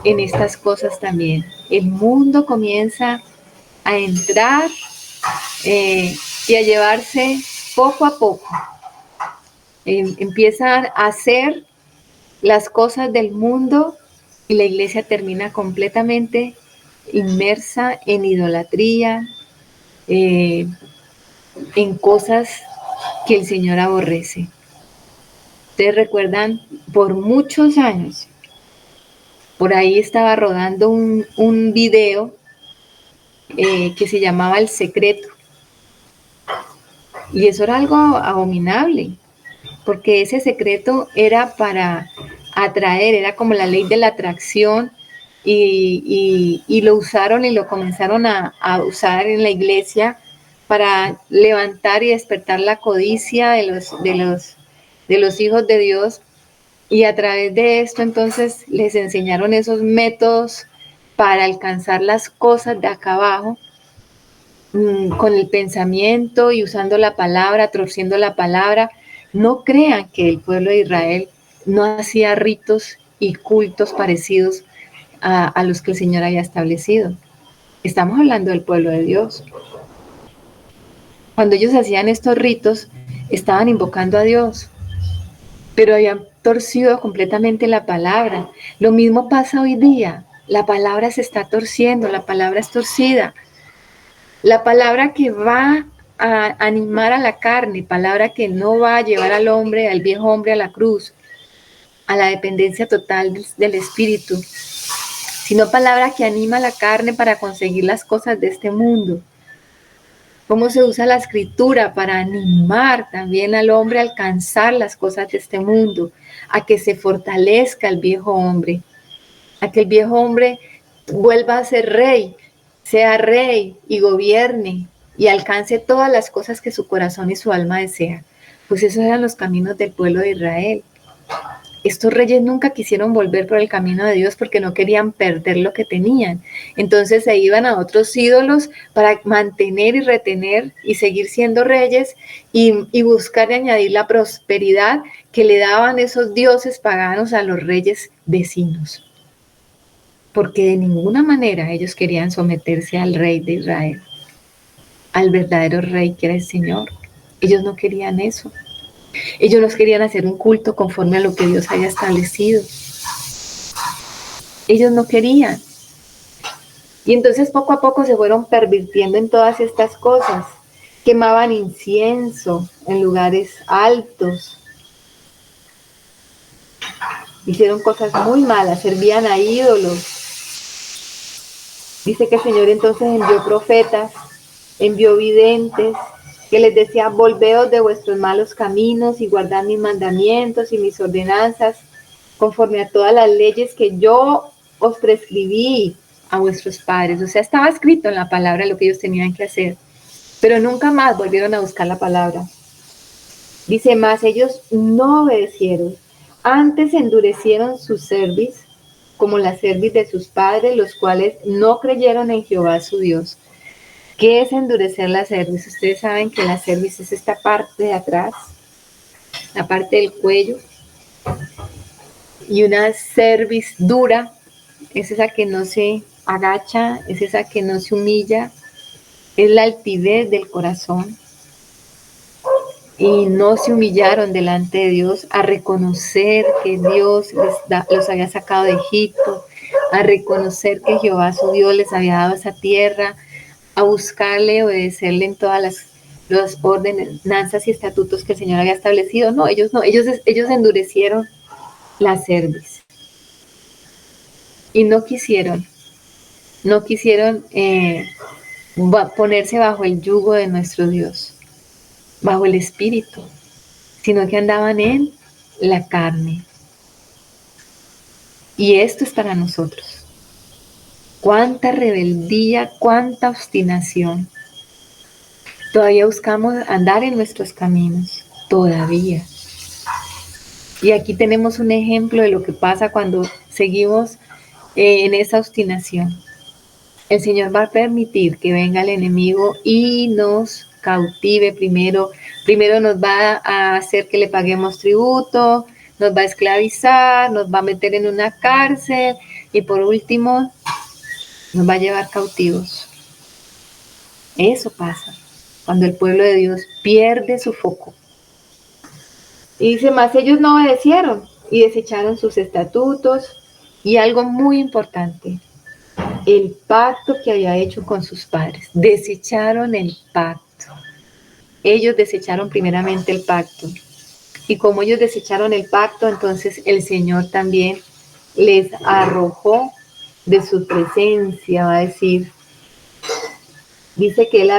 en estas cosas también. El mundo comienza a entrar y a llevarse poco a poco. Empiezan a hacer las cosas del mundo y la iglesia termina completamente inmersa en idolatría, en cosas que el Señor aborrece. Ustedes recuerdan, por muchos años, por ahí estaba rodando un video que se llamaba El Secreto. Y eso era algo abominable, porque ese secreto era para atraer, era como la ley de la atracción, y lo usaron y lo comenzaron a usar en la iglesia para levantar y despertar la codicia de los hijos de Dios. Y a través de esto entonces les enseñaron esos métodos para alcanzar las cosas de acá abajo, con el pensamiento y usando la palabra, torciendo la palabra. No crean que el pueblo de Israel no hacía ritos y cultos parecidos a los que el Señor había establecido. Estamos hablando del pueblo de Dios. Cuando ellos hacían estos ritos, estaban invocando a Dios, pero habían torcido completamente la palabra. Lo mismo pasa hoy día. La palabra se está torciendo, la palabra es torcida. La palabra que va a animar a la carne, palabra que no va a llevar al hombre, al viejo hombre a la cruz, a la dependencia total del Espíritu, sino palabra que anima a la carne para conseguir las cosas de este mundo. Cómo se usa la escritura para animar también al hombre a alcanzar las cosas de este mundo, a que se fortalezca el viejo hombre, a que el viejo hombre vuelva a ser rey, sea rey y gobierne y alcance todas las cosas que su corazón y su alma desean. Pues esos eran los caminos del pueblo de Israel. Estos reyes nunca quisieron volver por el camino de Dios porque no querían perder lo que tenían. Entonces se iban a otros ídolos para mantener y retener y seguir siendo reyes y buscar y añadir la prosperidad que le daban esos dioses paganos a los reyes vecinos. Porque de ninguna manera ellos querían someterse al rey de Israel, al verdadero rey que era el Señor. Ellos no querían eso. Ellos no querían hacer un culto conforme a lo que Dios haya establecido. Ellos no querían. Y entonces poco a poco se fueron pervirtiendo en todas estas cosas. Quemaban incienso en lugares altos. Hicieron cosas muy malas, servían a ídolos. Dice que el Señor entonces envió profetas, envió videntes, que les decía: volveos de vuestros malos caminos y guardad mis mandamientos y mis ordenanzas, conforme a todas las leyes que yo os prescribí a vuestros padres. O sea, estaba escrito en la palabra lo que ellos tenían que hacer, pero nunca más volvieron a buscar la palabra. Dice más, ellos no obedecieron, antes endurecieron su cerviz, como la cerviz de sus padres, los cuales no creyeron en Jehová su Dios. ¿Qué es endurecer la cerviz? Ustedes saben que la cerviz es esta parte de atrás. la parte del cuello, y una cerviz dura, es esa que no se agacha, es esa que no se humilla, es la altivez del corazón. Y no se humillaron delante de Dios a reconocer que Dios los había sacado de Egipto, a reconocer que Jehová su Dios les había dado esa tierra, a buscarle, obedecerle en todas las ordenanzas y estatutos que el Señor había establecido. No, ellos endurecieron la cerviz y no quisieron ponerse bajo el yugo de nuestro Dios, bajo el Espíritu, sino que andaban en la carne. Y esto es para nosotros. Cuánta rebeldía, cuánta obstinación. Todavía buscamos andar en nuestros caminos, todavía. Y aquí tenemos un ejemplo de lo que pasa cuando seguimos en esa obstinación. El Señor va a permitir que venga el enemigo y nos cautive primero. Primero nos va a hacer que le paguemos tributo, nos va a esclavizar, nos va a meter en una cárcel y por último nos va a llevar cautivos. Eso pasa cuando el pueblo de Dios pierde su foco. Y dice, más ellos no obedecieron y desecharon sus estatutos. Y algo muy importante, el pacto que había hecho con sus padres. Desecharon el pacto. Ellos desecharon primeramente el pacto. Y como ellos desecharon el pacto, entonces el Señor también les arrojó de su presencia, va a decir. Dice que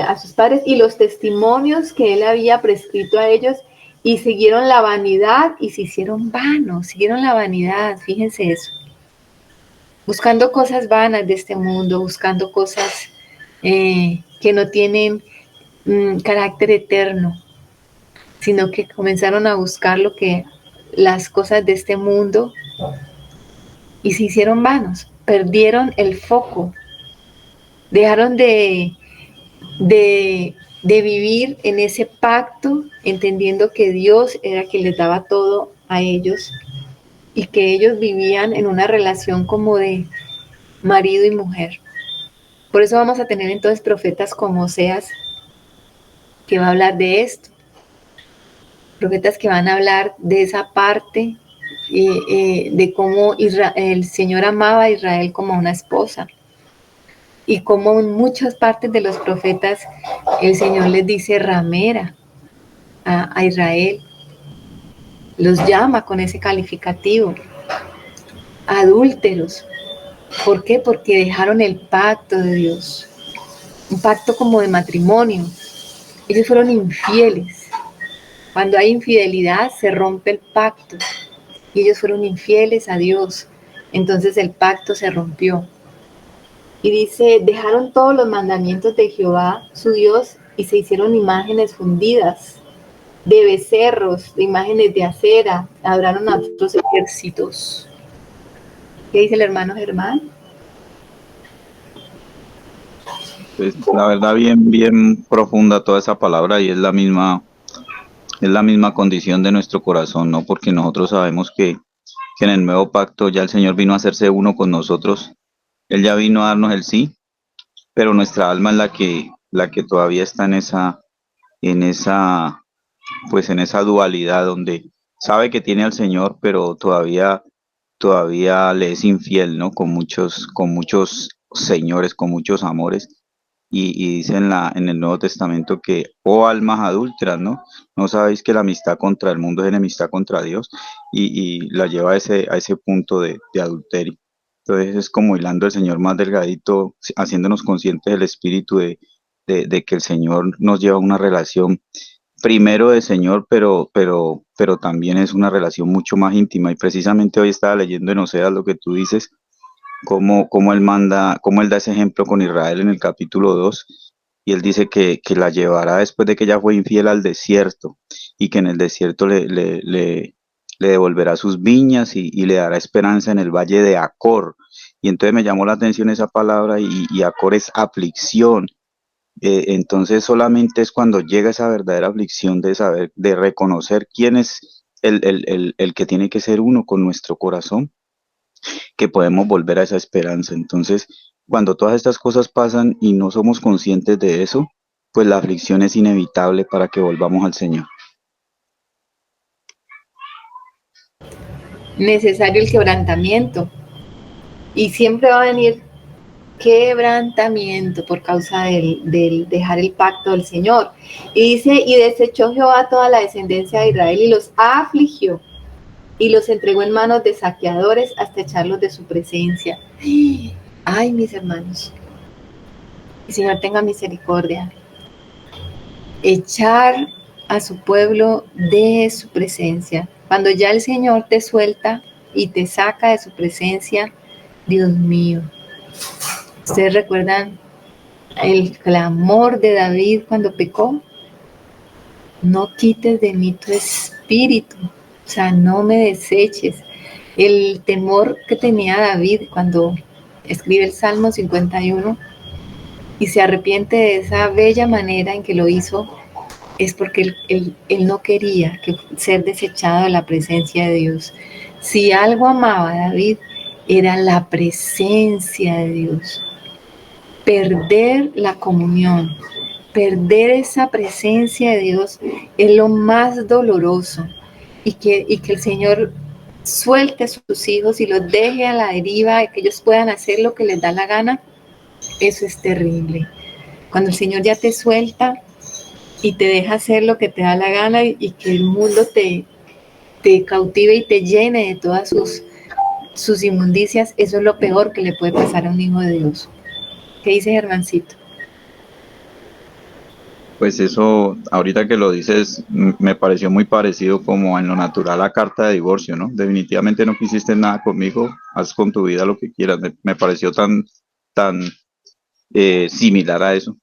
a sus padres y los testimonios que él había prescrito a ellos, y siguieron la vanidad y se hicieron vanos, siguieron la vanidad, fíjense eso. Buscando cosas vanas de este mundo, buscando cosas que no tienen carácter eterno, sino que comenzaron a buscar las cosas de este mundo y se hicieron vanos, perdieron el foco, dejaron de vivir en ese pacto, entendiendo que Dios era quien les daba todo a ellos y que ellos vivían en una relación como de marido y mujer. Por eso vamos a tener entonces profetas como Oseas, que va a hablar de esto, profetas que van a hablar de esa parte, de cómo el Señor amaba a Israel como a una esposa, y como en muchas partes de los profetas el Señor les dice ramera a Israel, los llama con ese calificativo, adúlteros. ¿Por qué? Porque dejaron el pacto de Dios, un pacto como de matrimonio. Ellos fueron infieles. Cuando hay infidelidad se rompe el pacto y ellos fueron infieles a Dios, entonces el pacto se rompió. Y dice, dejaron todos los mandamientos de Jehová, su Dios, y se hicieron imágenes fundidas de becerros, de imágenes de acera, adoraron a otros ejércitos. ¿Qué dice el hermano Germán? Pues la verdad bien profunda toda esa palabra, y es la misma condición de nuestro corazón, ¿no? Porque nosotros sabemos que en el nuevo pacto ya el Señor vino a hacerse uno con nosotros. Él ya vino a darnos el sí, pero nuestra alma es la que todavía está en esa, pues en esa dualidad donde sabe que tiene al Señor, pero todavía le es infiel, ¿no? Con muchos señores, con muchos amores. Y dice en el Nuevo Testamento que, oh almas adúlteras, ¿no? ¿No sabéis que la amistad contra el mundo es enemistad contra Dios? Y la lleva a ese punto de adulterio. Entonces es como hilando el Señor más delgadito, haciéndonos conscientes del espíritu de que el Señor nos lleva a una relación primero de Señor, pero también es una relación mucho más íntima. Y precisamente hoy estaba leyendo en Oseas lo que tú dices, cómo él da ese ejemplo con Israel en el capítulo 2, y él dice que la llevará después de que ella fue infiel al desierto, y que en el desierto le devolverá sus viñas y le dará esperanza en el valle de Acor. Y entonces me llamó la atención esa palabra, y Acor es aflicción. Entonces solamente es cuando llega esa verdadera aflicción de saber, de reconocer quién es el que tiene que ser uno con nuestro corazón, que podemos volver a esa esperanza. Entonces, cuando todas estas cosas pasan y no somos conscientes de eso, pues la aflicción es inevitable para que volvamos al Señor. Necesario el quebrantamiento. Y siempre va a venir quebrantamiento por causa del dejar el pacto del Señor. Y dice, y desechó Jehová toda la descendencia de Israel y los afligió y los entregó en manos de saqueadores hasta echarlos de su presencia. Ay, mis hermanos, el Señor tenga misericordia. Echar a su pueblo de su presencia. Cuando ya el Señor te suelta y te saca de su presencia, Dios mío. ¿Ustedes recuerdan el clamor de David cuando pecó? No quites de mí tu espíritu, o sea, no me deseches. El temor que tenía David cuando escribe el Salmo 51 y se arrepiente de esa bella manera en que lo hizo, es porque él no quería ser desechado de la presencia de Dios. Si algo amaba David, era la presencia de Dios. Perder la comunión, perder esa presencia de Dios es lo más doloroso. Y que el Señor suelte a sus hijos y los deje a la deriva, que ellos puedan hacer lo que les da la gana, eso es terrible. Cuando el Señor ya te suelta y te deja hacer lo que te da la gana y que el mundo te cautive y te llene de todas sus inmundicias, eso es lo peor que le puede pasar a un hijo de Dios. ¿Qué dice Germancito? Pues eso, ahorita que lo dices, me pareció muy parecido como en lo natural a carta de divorcio, ¿no? Definitivamente no quisiste nada conmigo, haz con tu vida lo que quieras. Me pareció tan similar a eso.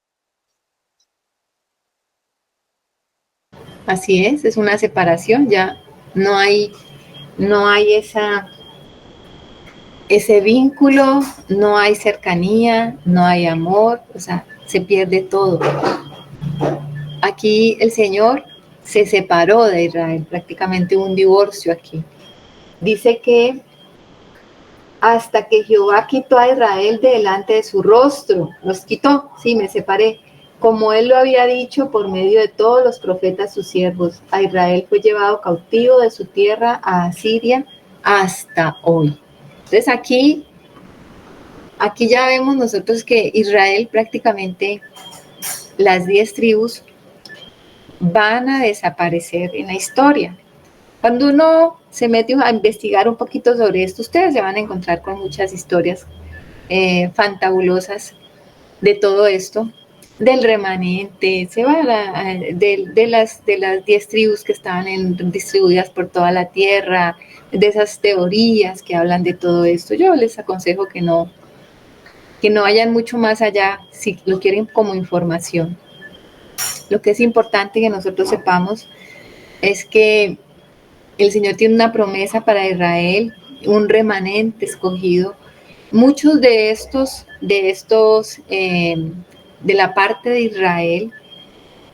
Así es una separación, ya no hay ese vínculo, no hay cercanía, no hay amor, o sea, se pierde todo. Aquí el Señor se separó de Israel, prácticamente un divorcio aquí. Dice que hasta que Jehová quitó a Israel de delante de su rostro, los quitó, sí, me separé, como él lo había dicho por medio de todos los profetas sus siervos. A Israel fue llevado cautivo de su tierra a Asiria hasta hoy. Entonces aquí ya vemos nosotros que Israel prácticamente, las 10 tribus van a desaparecer en la historia. Cuando uno se mete a investigar un poquito sobre esto, ustedes se van a encontrar con muchas historias fantabulosas de todo esto, del remanente, se va de las 10 tribus que estaban distribuidas por toda la tierra, de esas teorías que hablan de todo esto. Yo les aconsejo que no vayan mucho más allá si lo quieren como información. Lo que es importante que nosotros sepamos es que el Señor tiene una promesa para Israel, un remanente escogido. Muchos de la parte de Israel,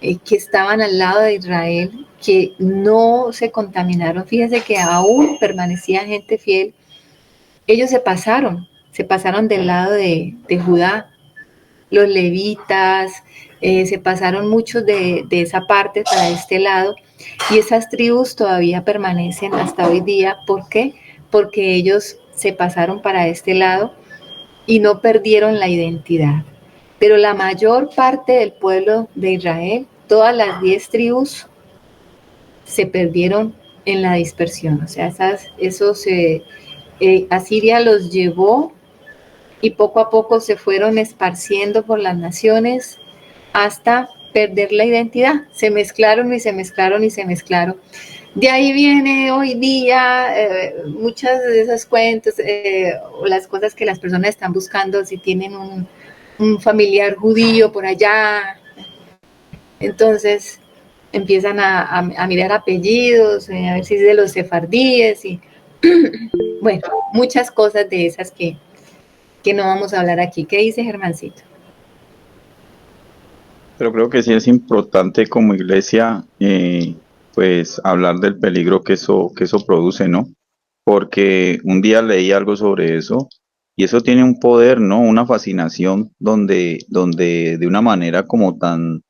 que estaban al lado de Israel, que no se contaminaron, fíjense que aún permanecía gente fiel, ellos se pasaron del lado de Judá, los levitas, se pasaron muchos de esa parte para este lado, y esas tribus todavía permanecen hasta hoy día. ¿Por qué? Porque ellos se pasaron para este lado y no perdieron la identidad. Pero la mayor parte del pueblo de Israel, todas las 10 tribus, se perdieron en la dispersión. O sea, Asiria los llevó y poco a poco se fueron esparciendo por las naciones hasta perder la identidad. Se mezclaron y se mezclaron y se mezclaron. De ahí viene hoy día muchas de esas cuentos o las cosas que las personas están buscando, si tienen un familiar judío por allá, entonces empiezan a mirar apellidos, a ver si es de los sefardíes y bueno, muchas cosas de esas que no vamos a hablar aquí. ¿Qué dice Germancito? Pero creo que sí es importante como iglesia, pues hablar del peligro que eso produce, ¿no? Porque un día leí algo sobre eso y eso tiene un poder, ¿no? Una fascinación donde de una manera como tan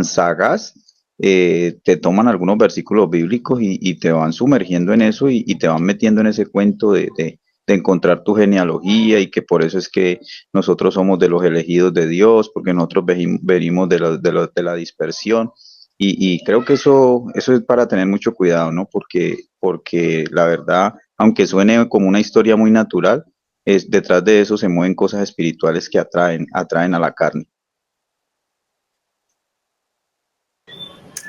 sagaz te toman algunos versículos bíblicos y te van sumergiendo en eso y te van metiendo en ese cuento de encontrar tu genealogía y que por eso es que nosotros somos de los elegidos de Dios, porque nosotros venimos de la dispersión. Y creo que eso es para tener mucho cuidado, ¿no? Porque la verdad, aunque suene como una historia muy natural, detrás de eso se mueven cosas espirituales que atraen a la carne.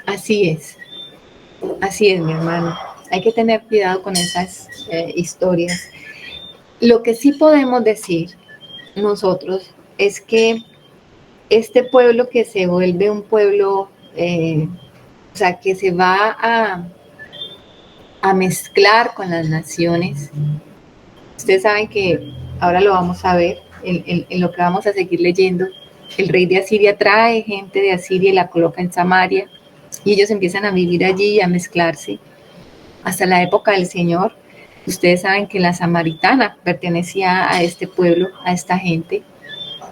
Así es, mi hermano. Hay que tener cuidado con esas historias. Lo que sí podemos decir nosotros es que este pueblo que se vuelve un pueblo, o sea, que se va a mezclar con las naciones, ustedes saben que ahora lo vamos a ver en lo que vamos a seguir leyendo. El rey de Asiria trae gente de Asiria y la coloca en Samaria y ellos empiezan a vivir allí y a mezclarse hasta la época del Señor. Ustedes saben que la samaritana pertenecía a este pueblo, a esta gente,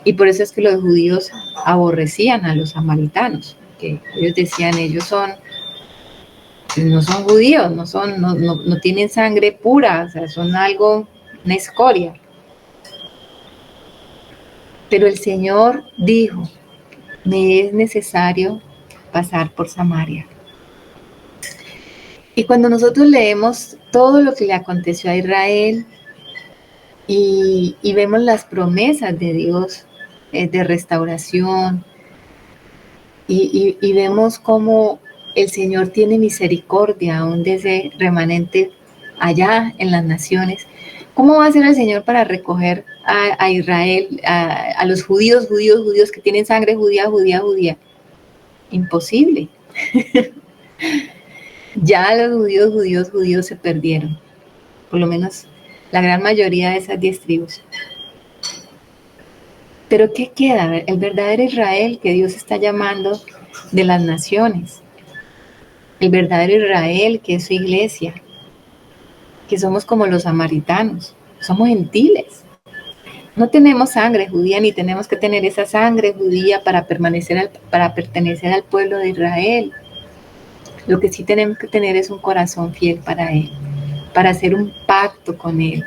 y por eso es que los judíos aborrecían a los samaritanos, que ellos decían, no son judíos, no tienen sangre pura, o sea, son algo, una escoria. Pero el Señor dijo, me es necesario pasar por Samaria. Y cuando nosotros leemos todo lo que le aconteció a Israel y vemos las promesas de Dios de restauración y vemos cómo el Señor tiene misericordia aún de ese remanente allá en las naciones, ¿cómo va a ser el Señor para recoger a Israel, a los judíos que tienen sangre judía? Imposible. Ya los judíos se perdieron, por lo menos la gran mayoría de esas 10 tribus. Pero ¿qué queda? El verdadero Israel que Dios está llamando de las naciones. El verdadero Israel que es su iglesia, que somos como los samaritanos, somos gentiles. No tenemos sangre judía ni tenemos que tener esa sangre judía para pertenecer al pueblo de Israel. Lo que sí tenemos que tener es un corazón fiel para Él, para hacer un pacto con Él.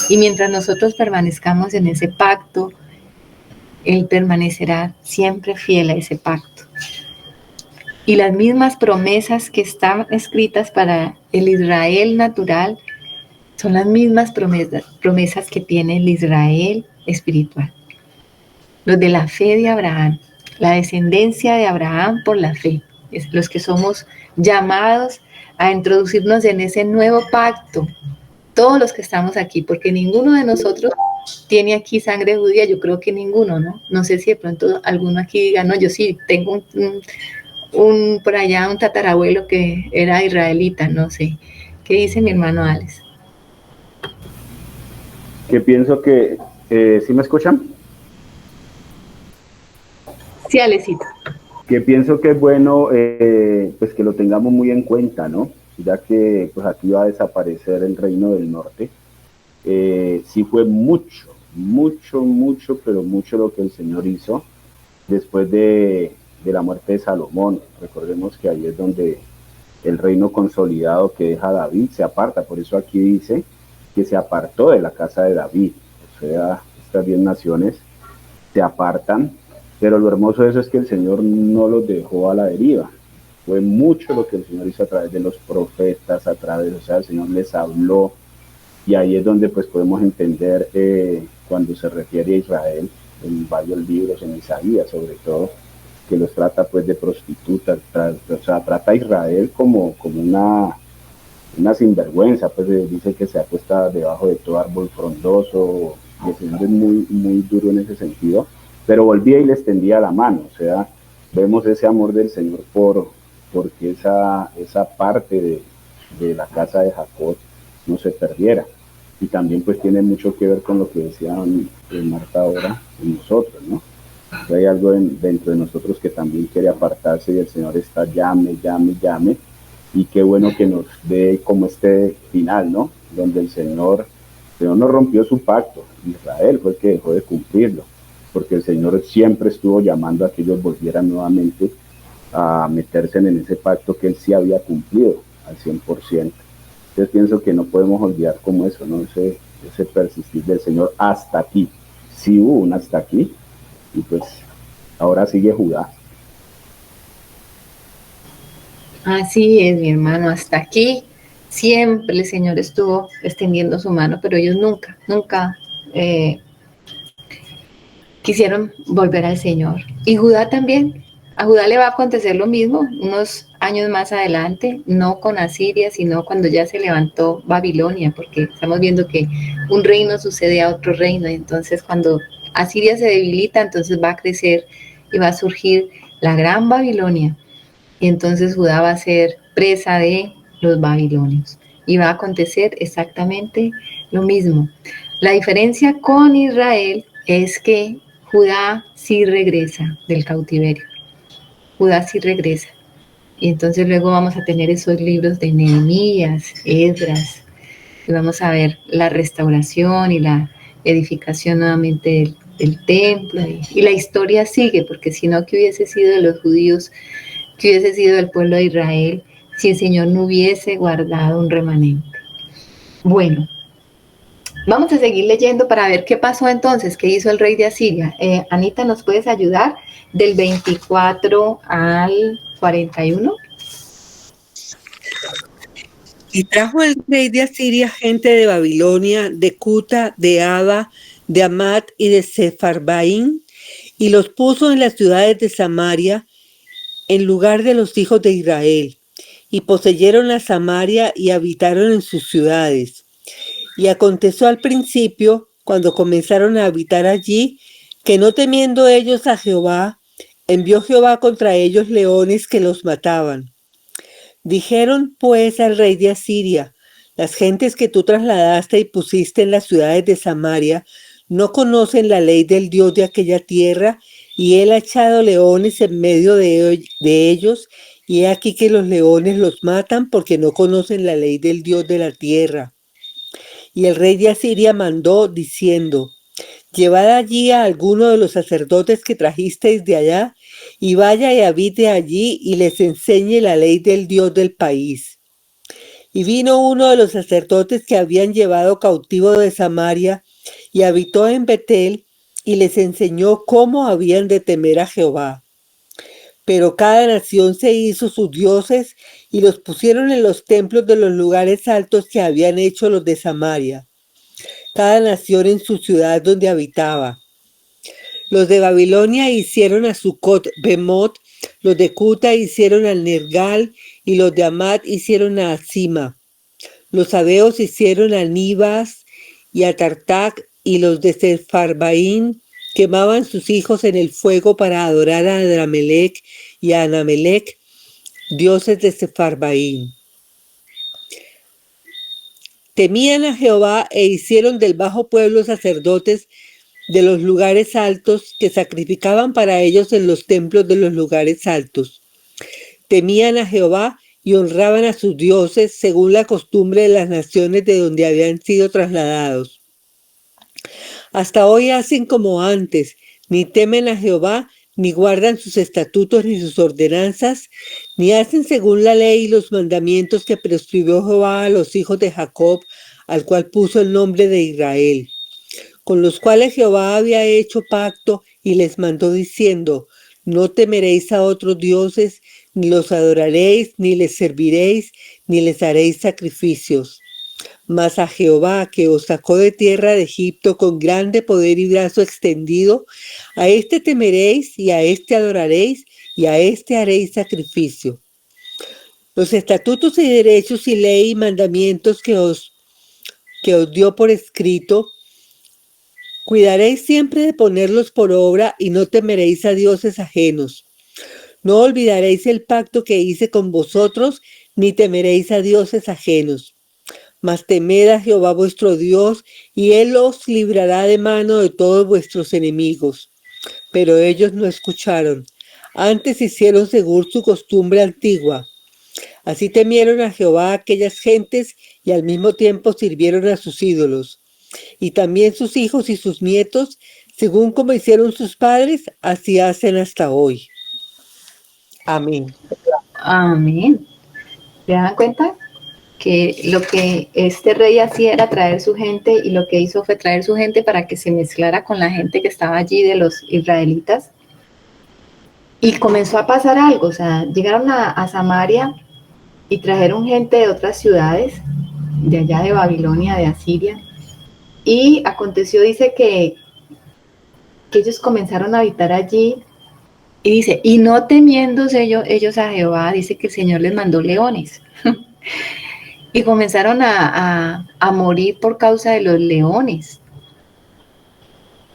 Y mientras nosotros permanezcamos en ese pacto, Él permanecerá siempre fiel a ese pacto. Y las mismas promesas que están escritas para el Israel natural son las mismas promesas que tiene el Israel espiritual. Los de la fe de Abraham, la descendencia de Abraham por la fe, es los que somos llamados a introducirnos en ese nuevo pacto, todos los que estamos aquí, porque ninguno de nosotros tiene aquí sangre judía, yo creo que ninguno, ¿no? No sé si de pronto alguno aquí diga, no, yo sí tengo por allá un tatarabuelo que era israelita, no sé. ¿Qué dice mi hermano Alex? Que pienso que, ¿sí me escuchan? Sí, Alecito. Que pienso que es bueno pues que lo tengamos muy en cuenta, ¿no? Ya que pues aquí va a desaparecer el reino del norte. Sí fue mucho, pero mucho lo que el Señor hizo después de la muerte de Salomón. Recordemos que ahí es donde el reino consolidado que deja David se aparta. Por eso aquí dice que se apartó de la casa de David. O sea, estas 10 naciones se apartan, pero lo hermoso de eso es que el Señor no los dejó a la deriva. Fue mucho lo que el Señor hizo a través de los profetas, o sea, el Señor les habló, y ahí es donde pues podemos entender cuando se refiere a Israel, en varios libros, en Isaías sobre todo, que los trata pues de prostitutas, o sea, trata a Israel como una sinvergüenza, pues dice que se acuesta debajo de todo árbol frondoso, y el Señor es muy duro en ese sentido, pero volvía y les tendía la mano. O sea, vemos ese amor del Señor porque esa parte de la casa de Jacob no se perdiera. Y también pues tiene mucho que ver con lo que decía Marta ahora en nosotros, ¿no? hay algo dentro de nosotros que también quiere apartarse y el Señor está llame, llame, llame. Y qué bueno que nos dé como este final, ¿no? Donde el Señor no rompió su pacto. Israel fue el que dejó de cumplirlo, porque el Señor siempre estuvo llamando a que ellos volvieran nuevamente a meterse en ese pacto que Él sí había cumplido al 100%. Entonces pienso que no podemos olvidar como eso, ¿no? Ese persistir del Señor hasta aquí. Sí hubo un hasta aquí, y pues ahora sigue Judá. Así es, mi hermano, hasta aquí siempre el Señor estuvo extendiendo su mano, pero ellos nunca quisieron volver al Señor. Y Judá también, a Judá le va a acontecer lo mismo unos años más adelante, no con Asiria, sino cuando ya se levantó Babilonia, porque estamos viendo que un reino sucede a otro reino, y entonces cuando Asiria se debilita, entonces va a crecer y va a surgir la gran Babilonia, y entonces Judá va a ser presa de los babilonios, y va a acontecer exactamente lo mismo. La diferencia con Israel es que Judá sí regresa del cautiverio. Judá sí regresa. Y entonces luego vamos a tener esos libros de Nehemías, Esdras, y vamos a ver la restauración y la edificación nuevamente del templo. Y la historia sigue, porque si no, ¿qué hubiese sido de los judíos? ¿Qué hubiese sido del pueblo de Israel si el Señor no hubiese guardado un remanente? Bueno, vamos a seguir leyendo para ver qué pasó entonces, qué hizo el rey de Asiria. Anita, ¿nos puedes ayudar del 24 al 41? Y trajo el rey de Asiria gente de Babilonia, de Cuta, de Ava, de Amat y de Sefarbaín, y los puso en las ciudades de Samaria, en lugar de los hijos de Israel. Y poseyeron a Samaria y habitaron en sus ciudades. Y aconteció al principio, cuando comenzaron a habitar allí, que no temiendo ellos a Jehová, envió Jehová contra ellos leones que los mataban. Dijeron pues al rey de Asiria: las gentes que tú trasladaste y pusiste en las ciudades de Samaria no conocen la ley del Dios de aquella tierra, y él ha echado leones en medio de ellos, y he aquí que los leones los matan porque no conocen la ley del Dios de la tierra. Y el rey de Asiria mandó diciendo: llevad allí a alguno de los sacerdotes que trajisteis de allá, y vaya y habite allí y les enseñe la ley del Dios del país. Y vino uno de los sacerdotes que habían llevado cautivo de Samaria, y habitó en Betel, y les enseñó cómo habían de temer a Jehová. Pero cada nación se hizo sus dioses, y los pusieron en los templos de los lugares altos que habían hecho los de Samaria, cada nación en su ciudad donde habitaba. Los de Babilonia hicieron a Sucot Bemot, los de Cuta hicieron al Nergal, y los de Amat hicieron a Sima. Los sabeos hicieron a Nibas y a Tartac, y los de Sefarbaín quemaban sus hijos en el fuego para adorar a Adramelech y a Anamelech, dioses de Sefarbaín. Temían a Jehová e hicieron del bajo pueblo sacerdotes de los lugares altos que sacrificaban para ellos en los templos de los lugares altos. Temían a Jehová y honraban a sus dioses según la costumbre de las naciones de donde habían sido trasladados. Hasta hoy hacen como antes, ni temen a Jehová, ni guardan sus estatutos ni sus ordenanzas, ni hacen según la ley y los mandamientos que prescribió Jehová a los hijos de Jacob, al cual puso el nombre de Israel, con los cuales Jehová había hecho pacto y les mandó diciendo: no temeréis a otros dioses, ni los adoraréis, ni les serviréis, ni les haréis sacrificios. Mas a Jehová, que os sacó de tierra de Egipto con grande poder y brazo extendido, a éste temeréis, y a éste adoraréis, y a éste haréis sacrificio. Los estatutos y derechos y ley y mandamientos que os dio por escrito, cuidaréis siempre de ponerlos por obra, y no temeréis a dioses ajenos. No olvidaréis el pacto que hice con vosotros, ni temeréis a dioses ajenos. Mas temed a Jehová vuestro Dios, y él os librará de mano de todos vuestros enemigos. pero ellos no escucharon. Antes hicieron según su costumbre antigua. Así temieron a Jehová aquellas gentes y al mismo tiempo sirvieron a sus ídolos. Y también sus hijos y sus nietos, según como hicieron sus padres, así hacen hasta hoy. Amén. Amén. ¿Se dan cuenta? Que lo que este rey hacía era traer su gente, y lo que hizo fue traer su gente para que se mezclara con la gente que estaba allí de los israelitas. Y comenzó a pasar algo, o sea, llegaron a Samaria y trajeron gente de otras ciudades, de allá de Babilonia, de Asiria, y aconteció, dice que ellos comenzaron a habitar allí, y dice, y no temiéndose ellos a Jehová, dice que el Señor les mandó leones. Y comenzaron a morir por causa de los leones.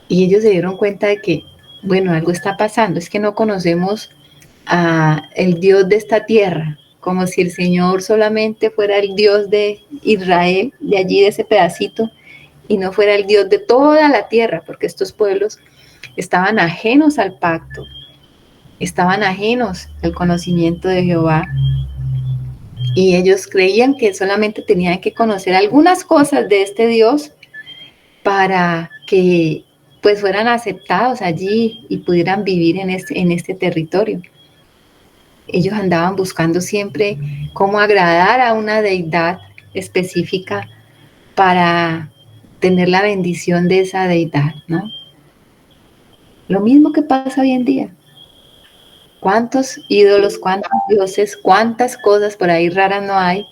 Y ellos se dieron cuenta de que, bueno, algo está pasando, es que no conocemos a el Dios de esta tierra, como si el Señor solamente fuera el Dios de Israel, de allí, de ese pedacito, y no fuera el Dios de toda la tierra, porque estos pueblos estaban ajenos al pacto, estaban ajenos al conocimiento de Jehová, y ellos creían que solamente tenían que conocer algunas cosas de este Dios para que pues fueran aceptados allí y pudieran vivir en este territorio. Ellos andaban buscando siempre cómo agradar a una deidad específica para tener la bendición de esa deidad, ¿no? Lo mismo que pasa hoy en día. ¿Cuántos ídolos, cuántos dioses, cuántas cosas por ahí raras no hay?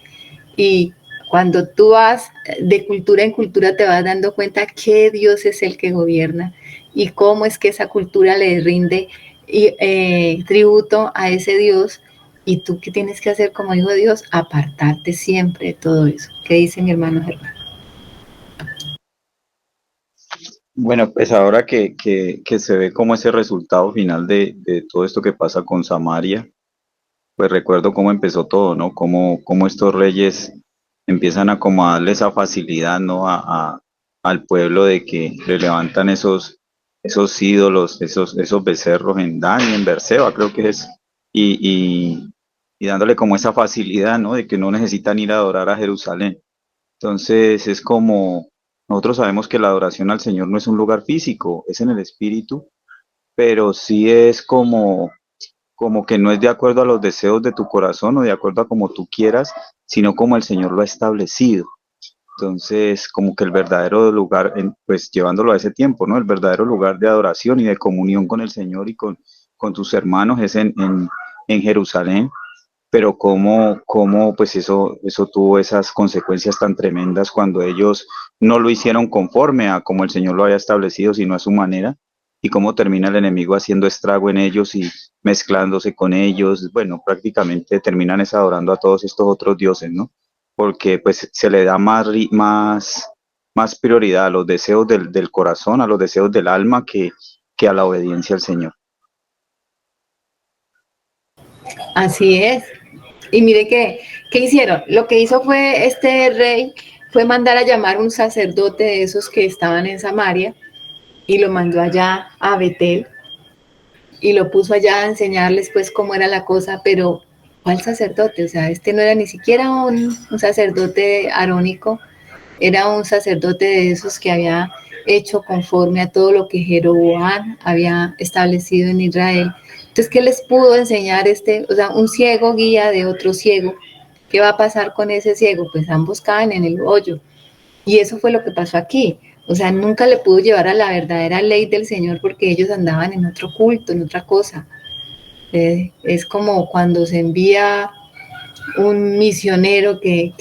Y cuando tú vas de cultura en cultura te vas dando cuenta qué Dios es el que gobierna y cómo es que esa cultura le rinde tributo a ese Dios. Y tú, ¿qué tienes que hacer como hijo de Dios? Apartarte siempre de todo eso. ¿Qué dice mi hermano Germán? Bueno, pues ahora que se ve como ese resultado final de todo esto que pasa con Samaria, pues recuerdo cómo empezó todo, ¿no? Cómo estos reyes empiezan a como a darle esa facilidad, ¿no? Al pueblo de que le levantan esos ídolos, esos becerros en Dan y en Berseba, creo que es, y, y, y dándole como esa facilidad, ¿no? De que no necesitan ir a adorar a Jerusalén. Entonces es como, nosotros sabemos que la adoración al Señor no es un lugar físico, es en el espíritu, pero sí es como que no es de acuerdo a los deseos de tu corazón o de acuerdo a como tú quieras, sino como el Señor lo ha establecido. Entonces, como que el verdadero lugar, pues llevándolo a ese tiempo, ¿no? El verdadero lugar de adoración y de comunión con el Señor y con tus hermanos es en Jerusalén, pero cómo pues eso tuvo esas consecuencias tan tremendas cuando ellos no lo hicieron conforme a como el Señor lo había establecido, sino a su manera, y cómo termina el enemigo haciendo estrago en ellos y mezclándose con ellos. Bueno, prácticamente terminan es adorando a todos estos otros dioses, ¿no? Porque pues se le da más prioridad a los deseos del corazón, a los deseos del alma, que a la obediencia al Señor. Así es. Y mire ¿qué hicieron? Lo que hizo fue este rey, fue mandar a llamar un sacerdote de esos que estaban en Samaria y lo mandó allá a Betel y lo puso allá a enseñarles pues cómo era la cosa, pero ¿cuál sacerdote? O sea, este no era ni siquiera un sacerdote arónico, era un sacerdote de esos que había hecho conforme a todo lo que Jeroboam había establecido en Israel. Entonces, ¿qué les pudo enseñar o sea, un ciego guía de otro ciego? ¿Qué va a pasar con ese ciego? Pues ambos caen en el hoyo. Y eso fue lo que pasó aquí. O sea, nunca le pudo llevar a la verdadera ley del Señor porque ellos andaban en otro culto, en otra cosa. Es como cuando se envía un misionero que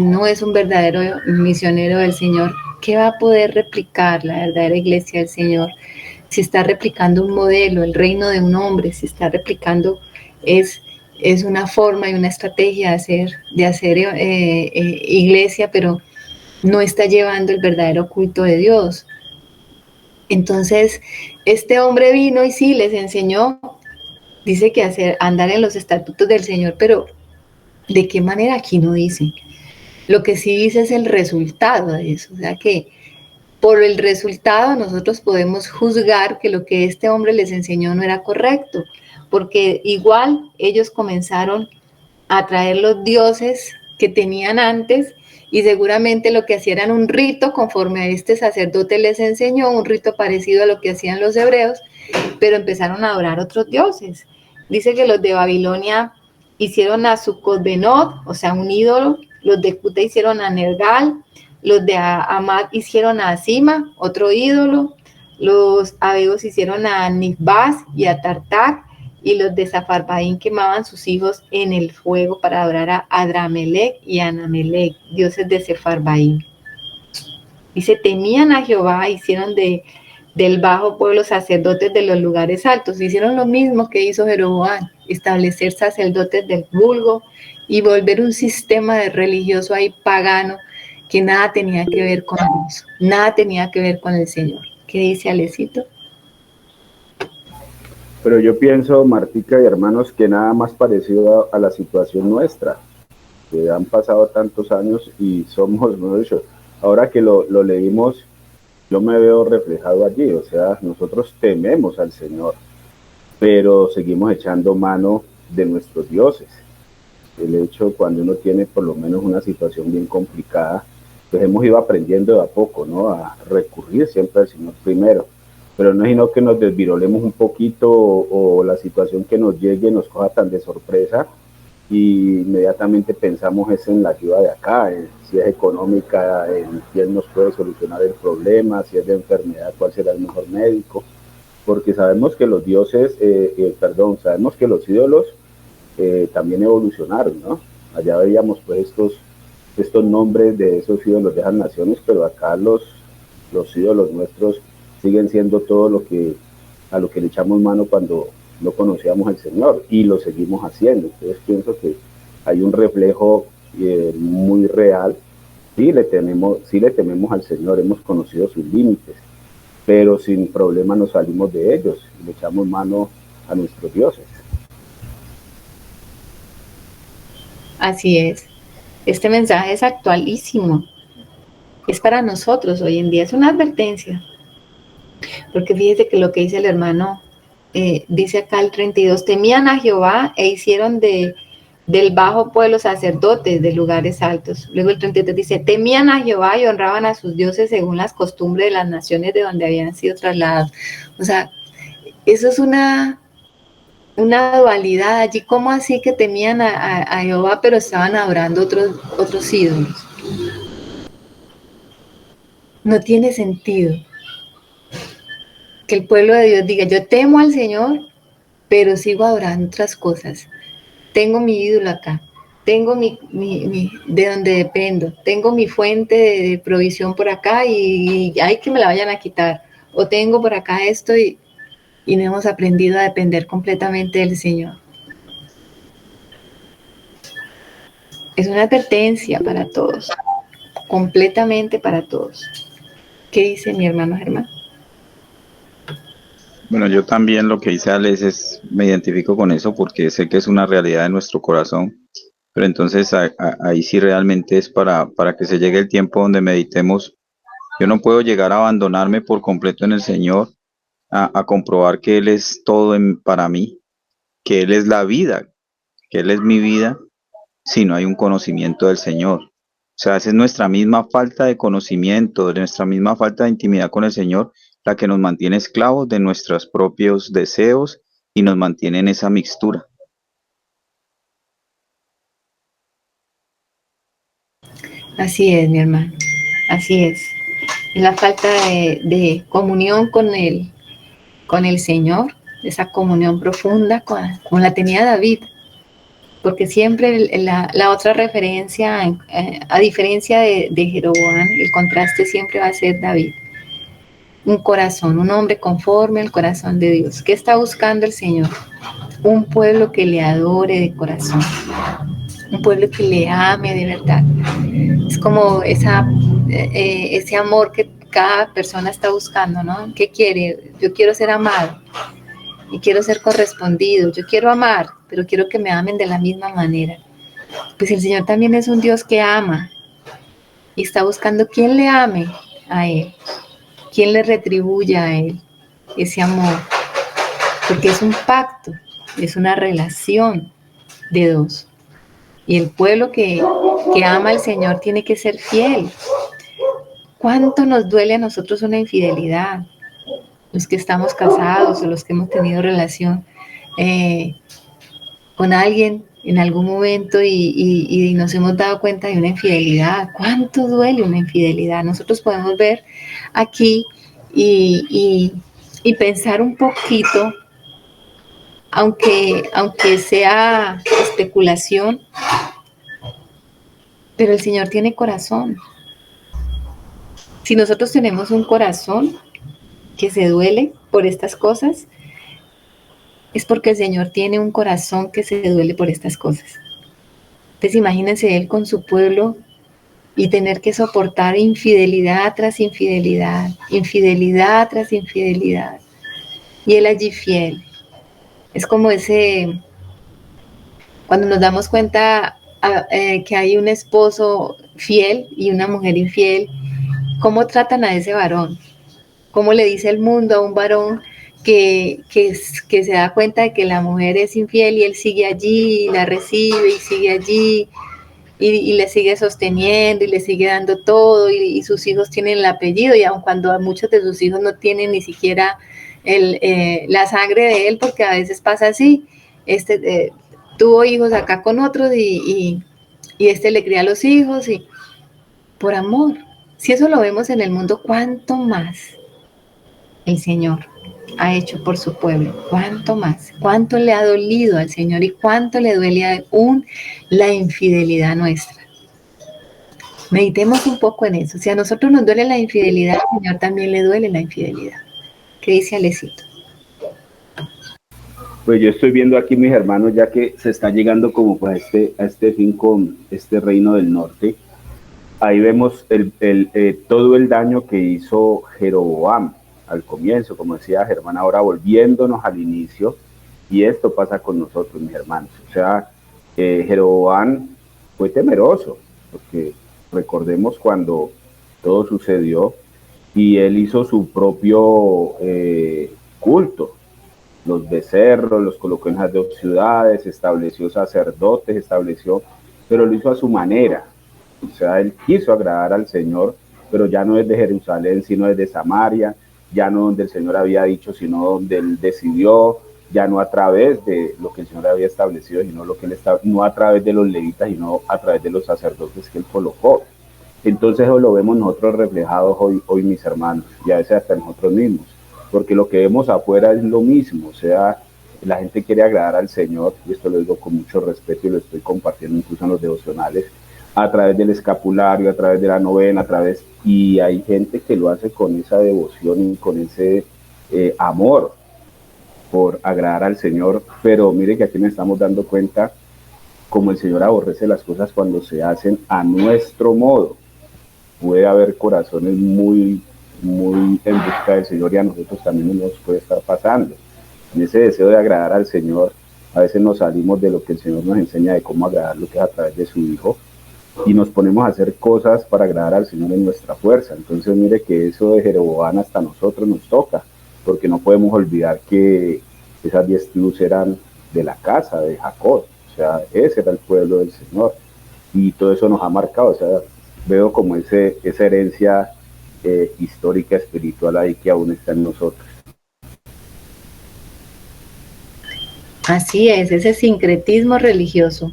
no es un verdadero misionero del Señor, ¿qué va a poder replicar la verdadera iglesia del Señor? Si está replicando un modelo, el reino de un hombre, si está replicando, es una forma y una estrategia de hacer iglesia, pero no está llevando el verdadero culto de Dios. Entonces, este hombre vino y sí, les enseñó, dice que andar en los estatutos del Señor, pero ¿de qué manera? Aquí no dice. Lo que sí dice es el resultado de eso. O sea que por el resultado nosotros podemos juzgar que lo que este hombre les enseñó no era correcto, porque igual ellos comenzaron a traer los dioses que tenían antes y seguramente lo que hacían era un rito conforme a este sacerdote les enseñó, un rito parecido a lo que hacían los hebreos, pero empezaron a adorar otros dioses. Dice que los de Babilonia hicieron a Sucot-Benot, o sea, un ídolo, los de Cuta hicieron a Nergal, los de Amad hicieron a Asima, otro ídolo, los abeos hicieron a Nifbas y a Tartak, y los de Safarbaín quemaban sus hijos en el fuego para adorar a Adramelech y a Anamelech, dioses de Sefarbaín. Dice, temían a Jehová, hicieron del bajo pueblo sacerdotes de los lugares altos. Hicieron lo mismo que hizo Jeroboam, establecer sacerdotes del vulgo y volver un sistema de religioso ahí pagano que nada tenía que ver con Dios, nada tenía que ver con el Señor. ¿Qué dice Alecito? Pero yo pienso, Martica y hermanos, que nada más parecido a la situación nuestra, que han pasado tantos años y somos, no dicho, ahora que lo leímos, yo me veo reflejado allí, o sea, nosotros tememos al Señor, pero seguimos echando mano de nuestros dioses. El hecho, cuando uno tiene por lo menos una situación bien complicada, pues hemos ido aprendiendo de a poco, ¿no? A recurrir siempre al Señor primero, pero no es sino que nos desvirolemos un poquito o la situación que nos llegue nos coja tan de sorpresa y inmediatamente pensamos es en la ayuda de acá, si es económica, en quién nos puede solucionar el problema, si es de enfermedad, cuál será el mejor médico, porque sabemos que los dioses, sabemos que los ídolos también evolucionaron, ¿no? Allá veíamos pues estos nombres de esos ídolos de esas naciones, pero acá los ídolos nuestros siguen siendo todo a lo que le echamos mano cuando no conocíamos al Señor y lo seguimos haciendo. Entonces pienso que hay un reflejo muy real. Sí le tememos al Señor, hemos conocido sus límites, pero sin problema nos salimos de ellos y le echamos mano a nuestros dioses. Así es. Este mensaje es actualísimo. Es para nosotros hoy en día, es una advertencia. Porque fíjese que lo que dice el hermano, dice acá el 32, temían a Jehová e hicieron del bajo pueblo sacerdotes de lugares altos. Luego el 33 dice, temían a Jehová y honraban a sus dioses según las costumbres de las naciones de donde habían sido trasladados. O sea, eso es una dualidad allí. ¿Cómo así que temían a Jehová pero estaban adorando otros ídolos? No tiene sentido que el pueblo de Dios diga, yo temo al Señor, pero sigo adorando otras cosas. Tengo mi ídolo acá, tengo de donde dependo, tengo mi fuente de provisión por acá y hay que me la vayan a quitar. O tengo por acá esto y no hemos aprendido a depender completamente del Señor. Es una advertencia para todos, completamente para todos. ¿Qué dice mi hermano Germán? Bueno, yo también lo que hice, Alex, me identifico con eso porque sé que es una realidad de nuestro corazón, pero entonces ahí sí realmente es para que se llegue el tiempo donde meditemos. Yo no puedo llegar a abandonarme por completo en el Señor, a comprobar que Él es todo para mí, que Él es la vida, que Él es mi vida, si no hay un conocimiento del Señor. O sea, esa es nuestra misma falta de conocimiento, de nuestra misma falta de intimidad con el Señor, la que nos mantiene esclavos de nuestros propios deseos y nos mantiene en esa mixtura. Así es, mi hermano, así es. Es la falta de comunión con el Señor, esa comunión profunda como la tenía David, porque siempre la otra referencia, a diferencia de Jeroboam, el contraste siempre va a ser David. Un corazón, un hombre conforme al corazón de Dios. ¿Qué está buscando el Señor? Un pueblo que le adore de corazón, un pueblo que le ame de verdad. Es como ese amor que cada persona está buscando, ¿no? ¿Qué quiere? Yo quiero ser amado y quiero ser correspondido. Yo quiero amar, pero quiero que me amen de la misma manera. Pues el Señor también es un Dios que ama y está buscando quien le ame a Él. ¿quién le retribuye a él ese amor? Porque es un pacto, es una relación de dos. Y el pueblo que ama al Señor tiene que ser fiel. ¿Cuánto nos duele a nosotros una infidelidad? Los que estamos casados o los que hemos tenido relación eh, con alguien en algún momento y nos hemos dado cuenta de una infidelidad. ¿Cuánto duele una infidelidad? Nosotros podemos ver aquí y pensar un poquito, aunque sea especulación, pero el Señor tiene corazón. Si nosotros tenemos un corazón que se duele por estas cosas, es porque el Señor tiene un corazón que se duele por estas cosas. Entonces imagínense Él con su pueblo y tener que soportar infidelidad tras infidelidad, infidelidad tras infidelidad. Y Él allí fiel. Es como cuando nos damos cuenta que hay un esposo fiel y una mujer infiel, ¿cómo tratan a ese varón? ¿Cómo le dice el mundo a un varón que se da cuenta de que la mujer es infiel y él sigue allí, y la recibe y sigue allí y le sigue sosteniendo y le sigue dando todo y sus hijos tienen el apellido y aun cuando muchos de sus hijos no tienen ni siquiera la sangre de él, porque a veces pasa así, tuvo hijos acá con otros y le cría a los hijos y por amor. Si eso lo vemos en el mundo, ¿cuánto más el Señor ha hecho por su pueblo? ¿Cuánto más? ¿Cuánto le ha dolido al Señor y cuánto le duele aún la infidelidad nuestra? Meditemos un poco en eso. Si a nosotros nos duele la infidelidad, al Señor también le duele la infidelidad. ¿Qué dice Alecito? Pues yo estoy viendo aquí, mis hermanos, ya que se está llegando como pues a este fin con este reino del norte. Ahí vemos todo el daño que hizo Jeroboam al comienzo, como decía Germán, ahora volviéndonos al inicio, y esto pasa con nosotros, mis hermanos. O sea, Jeroboam fue temeroso, porque recordemos cuando todo sucedió, y él hizo su propio culto, los becerros, los colocó en las dos ciudades, estableció sacerdotes, pero lo hizo a su manera. O sea, él quiso agradar al Señor, pero ya no es de Jerusalén, sino es de Samaria, ya no donde el Señor había dicho, sino donde él decidió, ya no a través de lo que el Señor había establecido, sino no a través de los levitas, sino a través de los sacerdotes que él colocó. Entonces eso lo vemos nosotros reflejados hoy mis hermanos, y a veces hasta nosotros mismos, porque lo que vemos afuera es lo mismo. O sea, la gente quiere agradar al Señor, y esto lo digo con mucho respeto y lo estoy compartiendo incluso en los devocionales, a través del escapulario, a través de la novena, y hay gente que lo hace con esa devoción y con ese amor por agradar al Señor, pero mire que aquí nos estamos dando cuenta como el Señor aborrece las cosas cuando se hacen a nuestro modo. Puede haber corazones muy en busca del Señor, y a nosotros también nos puede estar pasando. En ese deseo de agradar al Señor, a veces nos salimos de lo que el Señor nos enseña de cómo agradar, lo que es a través de su Hijo, y nos ponemos a hacer cosas para agradar al Señor en nuestra fuerza. Entonces mire que eso de Jeroboam hasta nosotros nos toca, porque no podemos olvidar que esas 10 tribus eran de la casa de Jacob. O sea, ese era el pueblo del Señor, y todo eso nos ha marcado. O sea, veo como esa herencia histórica, espiritual ahí que aún está en nosotros. Así es, ese sincretismo religioso,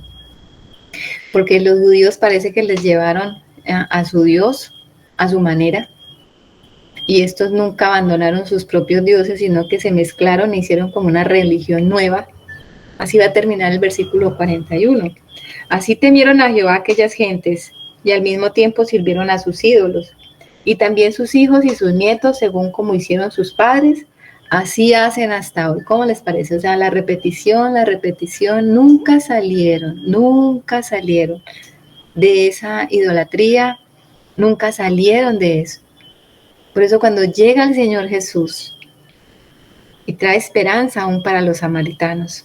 porque los judíos parece que les llevaron a su Dios, a su manera, y estos nunca abandonaron sus propios dioses, sino que se mezclaron e hicieron como una religión nueva. Así va a terminar el versículo 41. Así temieron a Jehová aquellas gentes, y al mismo tiempo sirvieron a sus ídolos. Y también sus hijos y sus nietos, según como hicieron sus padres, así hacen hasta hoy. ¿Cómo les parece? O sea, la repetición, nunca salieron de esa idolatría, nunca salieron de eso. Por eso cuando llega el Señor Jesús y trae esperanza aún para los samaritanos,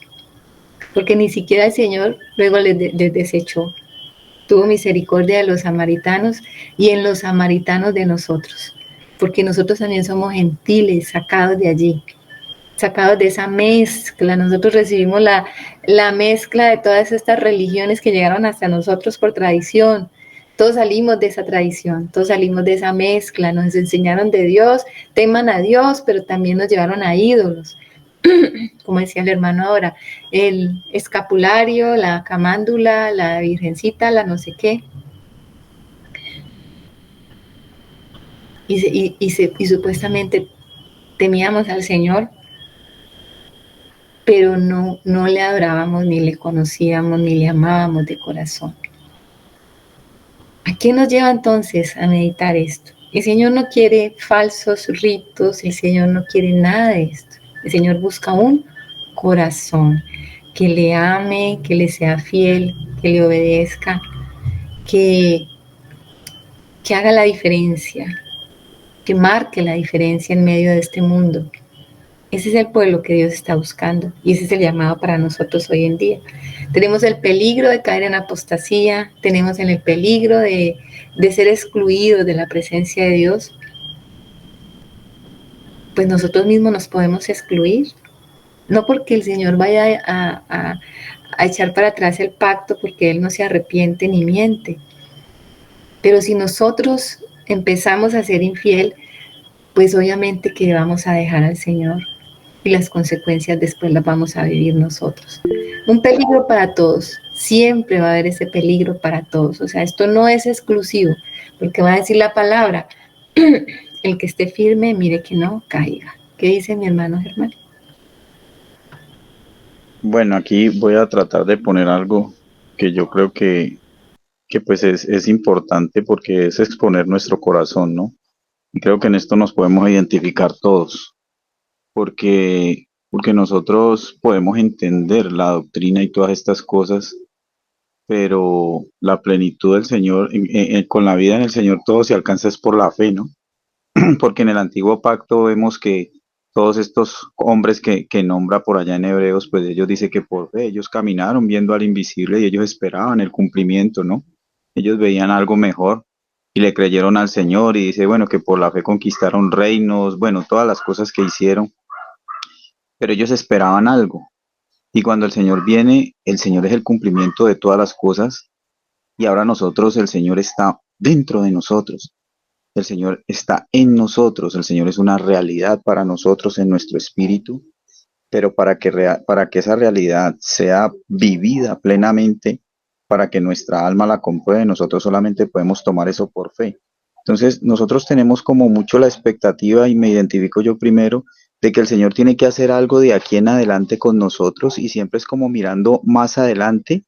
porque ni siquiera el Señor luego les desechó. Tuvo misericordia de los samaritanos y en los samaritanos de nosotros. porque nosotros también somos gentiles, sacados de allí, sacados de esa mezcla. Nosotros recibimos la mezcla de todas estas religiones que llegaron hasta nosotros por tradición. Todos salimos de esa tradición, todos salimos de esa mezcla, nos enseñaron de Dios, teman a Dios, pero también nos llevaron a ídolos. Como decía el hermano ahora, el escapulario, la camándula, la virgencita, la no sé qué. Y supuestamente temíamos al Señor, pero no le adorábamos, ni le conocíamos, ni le amábamos de corazón. ¿A qué nos lleva entonces a meditar esto? El Señor no quiere falsos ritos, el Señor no quiere nada de esto. El Señor busca un corazón que le ame, que le sea fiel, que le obedezca, que haga la diferencia, que marque la diferencia en medio de este mundo. Ese es el pueblo que Dios está buscando y ese es el llamado para nosotros hoy en día. Tenemos el peligro de caer en apostasía, tenemos el peligro de ser excluidos de la presencia de Dios. Pues nosotros mismos nos podemos excluir, no porque el Señor vaya a echar para atrás el pacto, porque Él no se arrepiente ni miente. Pero si nosotros empezamos a ser infiel, pues obviamente que vamos a dejar al Señor y las consecuencias después las vamos a vivir nosotros. Un peligro para todos, siempre va a haber ese peligro para todos. O sea, esto no es exclusivo, porque va a decir la palabra, el que esté firme, mire que no caiga. ¿Qué dice mi hermano Germán? Bueno, aquí voy a tratar de poner algo que yo creo que pues es importante porque es exponer nuestro corazón, ¿no? Y creo que en esto nos podemos identificar todos, porque nosotros podemos entender la doctrina y todas estas cosas, pero la plenitud del Señor, con la vida en el Señor todo se alcanza es por la fe, ¿no? Porque en el antiguo pacto vemos que todos estos hombres que nombra por allá en Hebreos, pues ellos dicen que por fe ellos caminaron viendo al invisible y ellos esperaban el cumplimiento, ¿no? Ellos veían algo mejor y le creyeron al Señor y dice, bueno, que por la fe conquistaron reinos, bueno, todas las cosas que hicieron, pero ellos esperaban algo. Y cuando el Señor viene, el Señor es el cumplimiento de todas las cosas y ahora nosotros, el Señor está dentro de nosotros. El Señor está en nosotros, el Señor es una realidad para nosotros en nuestro espíritu, pero para que esa realidad sea vivida plenamente, para que nuestra alma la compruebe, nosotros solamente podemos tomar eso por fe. Entonces, nosotros tenemos como mucho la expectativa, y me identifico yo primero, de que el Señor tiene que hacer algo de aquí en adelante con nosotros, y siempre es como mirando más adelante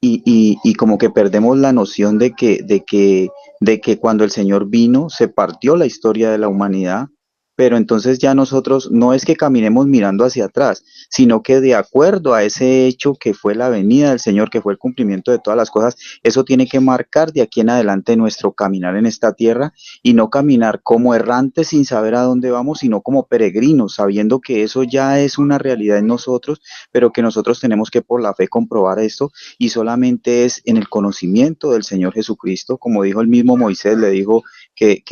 y como que perdemos la noción de que cuando el Señor vino se partió la historia de la humanidad, pero entonces ya nosotros no es que caminemos mirando hacia atrás, sino que de acuerdo a ese hecho que fue la venida del Señor, que fue el cumplimiento de todas las cosas, eso tiene que marcar de aquí en adelante nuestro caminar en esta tierra y no caminar como errantes sin saber a dónde vamos, sino como peregrinos, sabiendo que eso ya es una realidad en nosotros, pero que nosotros tenemos que por la fe comprobar esto y solamente es en el conocimiento del Señor Jesucristo, como dijo el mismo Moisés, le dijo que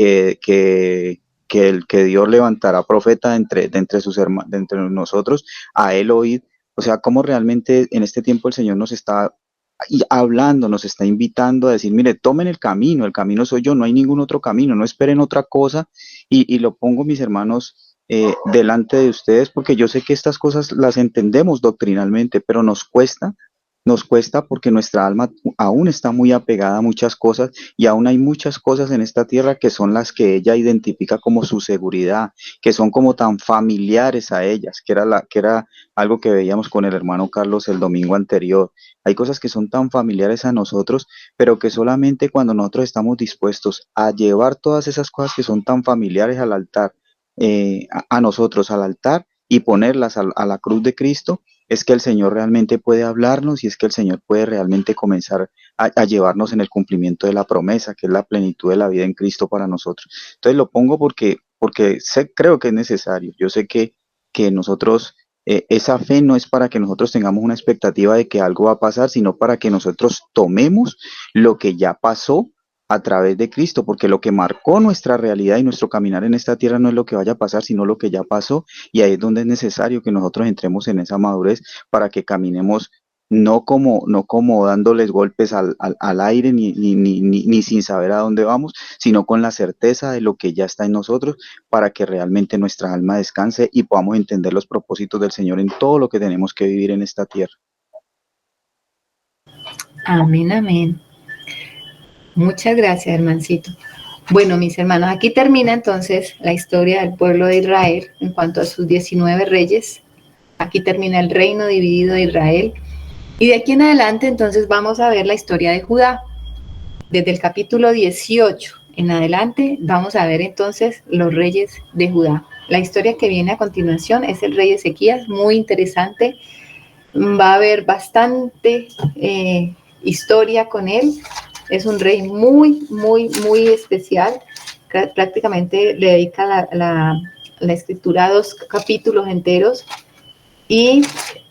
Dios levantará profeta de entre sus hermanos, de entre nosotros, a él oír, o sea, cómo realmente en este tiempo el Señor nos está hablando, nos está invitando a decir, mire, tomen el camino soy yo, no hay ningún otro camino, no esperen otra cosa, y lo pongo, mis hermanos, delante de ustedes, porque yo sé que estas cosas las entendemos doctrinalmente, pero nos cuesta porque nuestra alma aún está muy apegada a muchas cosas y aún hay muchas cosas en esta tierra que son las que ella identifica como su seguridad, que son como tan familiares a ellas, que era algo que veíamos con el hermano Carlos el domingo anterior. Hay cosas que son tan familiares a nosotros, pero que solamente cuando nosotros estamos dispuestos a llevar todas esas cosas que son tan familiares al altar, a nosotros al altar y ponerlas a la cruz de Cristo, es que el Señor realmente puede hablarnos y es que el Señor puede realmente comenzar a llevarnos en el cumplimiento de la promesa, que es la plenitud de la vida en Cristo para nosotros. Entonces lo pongo porque creo que es necesario. Yo sé que nosotros, esa fe no es para que nosotros tengamos una expectativa de que algo va a pasar, sino para que nosotros tomemos lo que ya pasó a través de Cristo, porque lo que marcó nuestra realidad y nuestro caminar en esta tierra no es lo que vaya a pasar, sino lo que ya pasó, y ahí es donde es necesario que nosotros entremos en esa madurez para que caminemos no como dándoles golpes al aire ni sin saber a dónde vamos, sino con la certeza de lo que ya está en nosotros para que realmente nuestra alma descanse y podamos entender los propósitos del Señor en todo lo que tenemos que vivir en esta tierra. Amén, amén. Muchas gracias, hermancito. Bueno, mis hermanos, aquí termina entonces la historia del pueblo de Israel en cuanto a sus 19 reyes. Aquí termina el reino dividido de Israel. Y de aquí en adelante entonces vamos a ver la historia de Judá. Desde el capítulo 18 en adelante vamos a ver entonces los reyes de Judá. La historia que viene a continuación es el rey Ezequías, muy interesante. Va a haber bastante historia con él. Es un rey muy especial. Prácticamente le dedica la escritura a 2 capítulos enteros y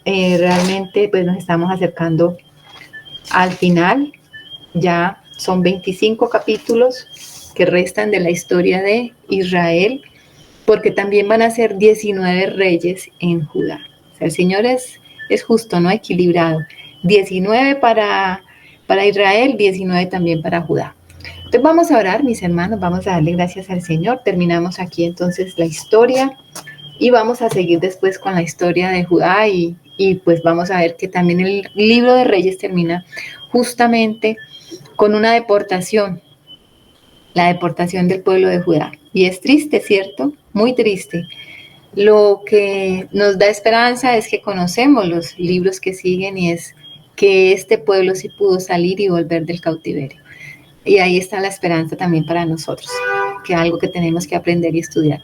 realmente pues nos estamos acercando al final. Ya son 25 capítulos que restan de la historia de Israel, porque también van a ser 19 reyes en Judá. O sea, el Señor es justo, ¿no? Equilibrado. 19 para Israel, 19 también para Judá. Entonces vamos a orar, mis hermanos, vamos a darle gracias al Señor. Terminamos aquí entonces la historia y vamos a seguir después con la historia de Judá y pues vamos a ver que también el libro de Reyes termina justamente con una deportación, la deportación del pueblo de Judá. Y es triste, ¿cierto? Muy triste. Lo que nos da esperanza es que conocemos los libros que siguen y es que este pueblo sí pudo salir y volver del cautiverio. Y ahí está la esperanza también para nosotros, que es algo que tenemos que aprender y estudiar.